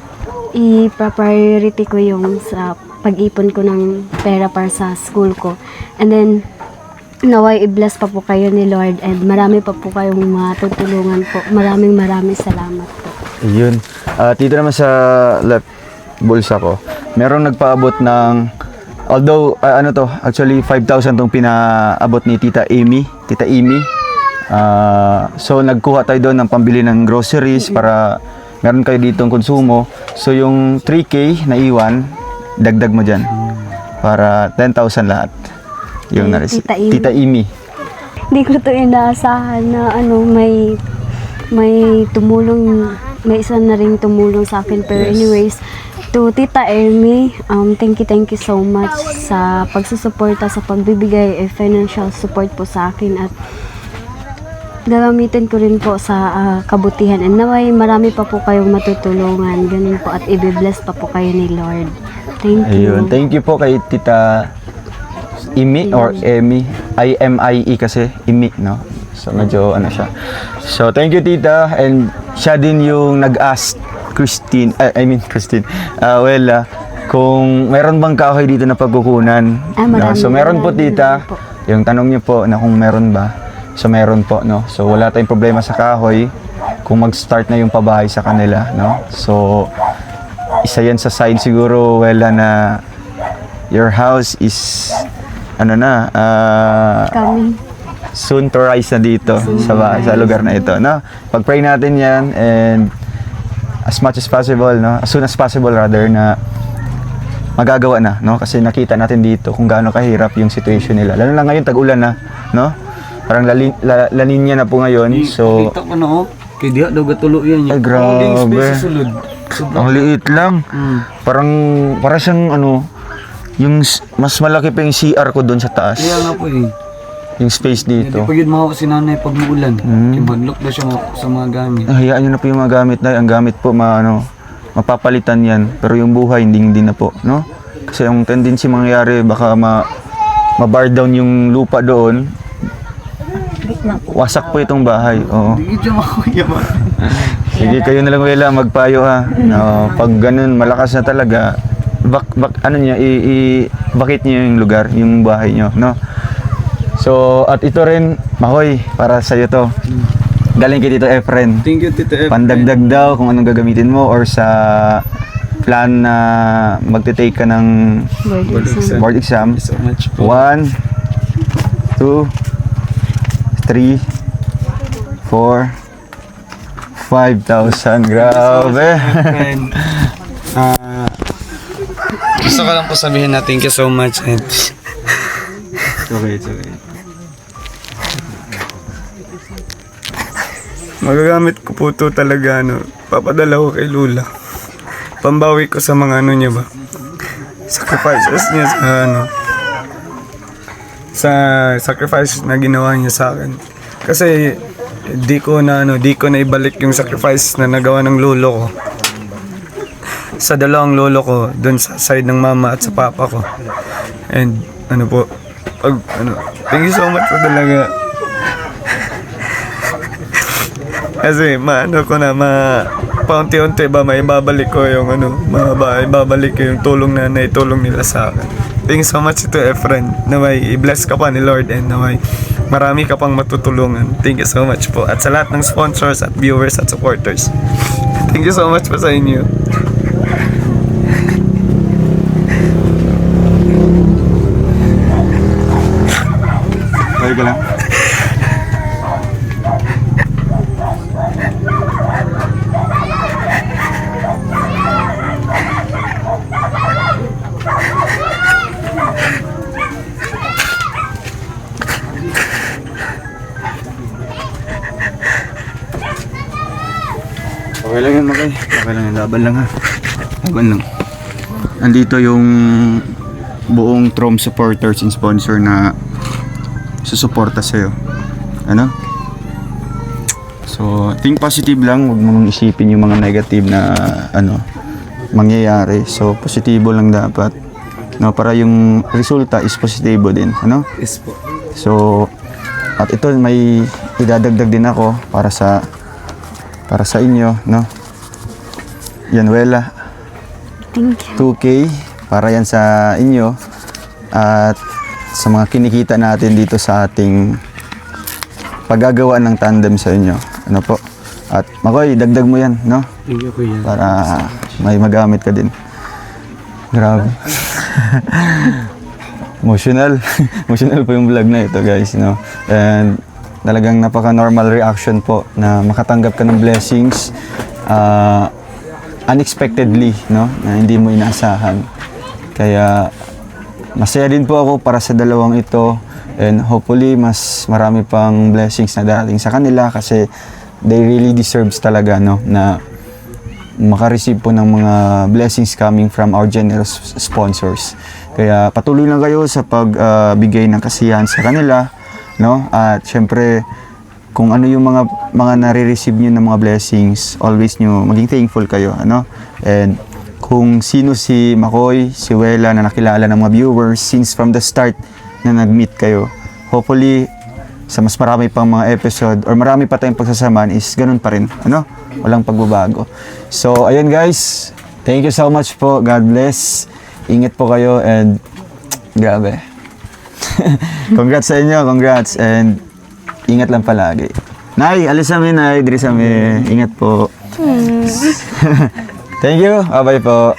i-priority ko yung sa pag-ipon ko ng pera para sa school ko. And then naway i-bless pa po kayo ni Lord and marami pa po kayong matutulungan po. Maraming salamat po. Yun. Dito naman sa left bulsa ko, meron nagpaabot ng, although, actually 5,000 tong pinaabot ni Tita Amy. So, nagkuha tayo doon ng pambili ng groceries para meron kayo ditong konsumo. So, yung 3K na iwan, dagdag mo dyan. Para 10,000 lahat. Yung Kay na-receive. Tita Amy. Tita Amy. Hindi ko to inaasahan na may tumulong, may isa na ring tumulong sa akin. Pero anyways, to Tita Amy, thank you so much sa pagsusuporta, sa pagbibigay financial support po sa akin at gagamitin ko rin po sa kabutihan and naway marami pa po kayong matutulungan, ganun po, at i-bless pa po kayo ni Lord. Thank you. Ayun. Thank you po kay Tita Imi or Emi. I-M-I-E kasi. Imi, no? So, medyo siya. So, thank you, Tita. And siya din yung nag-ask Christine, kung meron bang kahoy dito na pagkukunan. No? So, meron po, Tita. po. Yung tanong niyo po na kung meron ba. So, meron po, no? So, wala tayong problema sa kahoy kung mag-start na yung pabahay sa kanila, no? So, isa yan sa sign siguro, Wela, na your house is, Coming. soon to rise na dito sa lugar na ito, no? Pag-pray natin yan and as much as possible, no? As soon as possible rather, na magagawa na, no? Kasi nakita natin dito kung gaano kahirap yung situation nila. Lalo na ngayon, tag-ulan na, no? Parang La Niña na po ngayon. So, Kita ko na kay diha daw gatulo yan. ay, grabe. Space sa sulod. Ang liit lang. Para siyang yung mas malaki pa yung CR ko doon sa taas. Kaya nga po Yung space Hindi dito. pa yun makaw si nanay pag muulan. Kimadlock na siya sa mga gamit. Hayaan nyo na po yung mga gamit na. Ang gamit po, mapapalitan yan. Pero yung buhay, hindi na po, no? Kasi ang tendency mangyayari, baka ma-bar down yung lupa doon. Wasak po itong bahay. Oo. Hindi dyan makakuyaman. Sige, kayo na lang, Wela, magpayo ha. No, pag ganun, malakas na talaga, bakit niyo yung lugar, yung bahay niyo, no? So, at ito rin, Mahoy, para sa'yo to. Galing kay Tito Efren. Thank you, Tito F. Pandagdag daw kung anong gagamitin mo or sa plan na magte-take ka ng board exam. So much po. 1, 2, 3, 4, 5,000. Grabe. Friend. Gusto ko lang po sabihin na thank you so much. It's okay. Magagamit ko po ito talaga, papadala ko kay Lula. Pambawi ko sa mga niya ba? Sacrifices niya sa sacrifices na ginawa niya sa akin. Kasi di ko na ibalik yung sacrifice na nagawa ng lolo ko. Sa dalawang lolo ko, doon sa side ng mama at sa papa ko. And thank you so much po talaga. Kasi paunti-unti ba maibabalik ko yung ibabalik ko yung tulong na naitulong nila sa akin. Thank you so much to Efren na may i-bless ka pa ni Lord and na may marami ka pang matutulungan. Thank you so much po. At sa lahat ng sponsors at viewers at supporters. Thank you so much po sa inyo. Okay ka lang? Okay lang yan, Makay. Okay lang yan. Laban lang ha. Laban lang. Andito yung buong Trom supporters and sponsor na susuporta sa'yo. Ano? So, think positive lang. Huwag mong isipin yung mga negative na mangyayari. So, positibo lang dapat. No, para yung resulta is positibo din. Ano? Yes po. So, at ito may idadagdag din ako para sa inyo, no? Yan, Wela. Thank you. 2K para yan sa inyo. At sa mga kinikita natin dito sa ating paggagawa ng tandem sa inyo. Ano po? At Makoy, dagdag mo yan, no? Thank you, kuya. Para may magamit ka din. Grabe. Emotional. Emotional po yung vlog na ito, guys, no? And talagang napaka-normal reaction po na makatanggap ka ng blessings unexpectedly, no? Na hindi mo inaasahan. Kaya masaya din po ako para sa dalawang ito, and hopefully mas marami pang blessings na darating sa kanila kasi they really deserves talaga, no, na makareceive po ng mga blessings coming from our generous sponsors. Kaya patuloy lang kayo sa pagbigay ng kasiyahan sa kanila, no? At syempre, kung ano yung mga nare-receive niyo ng mga blessings, always niyo maging thankful kayo, ano? And kung sino si Makoy, si Wela na nakilala ng mga viewers since from the start na nag-meet kayo, hopefully sa mas marami pang mga episode or marami pa tayong pagsasamaan is ganun pa rin, ano? Walang pagbabago. So, ayun guys, thank you so much po. God bless. Ingat po kayo and grabe. Congrats sa inyo, congrats, and ingat lang palagi. Nay, alis kami, Nay, diri kami. Ingat po. Thank you. Bye-bye po.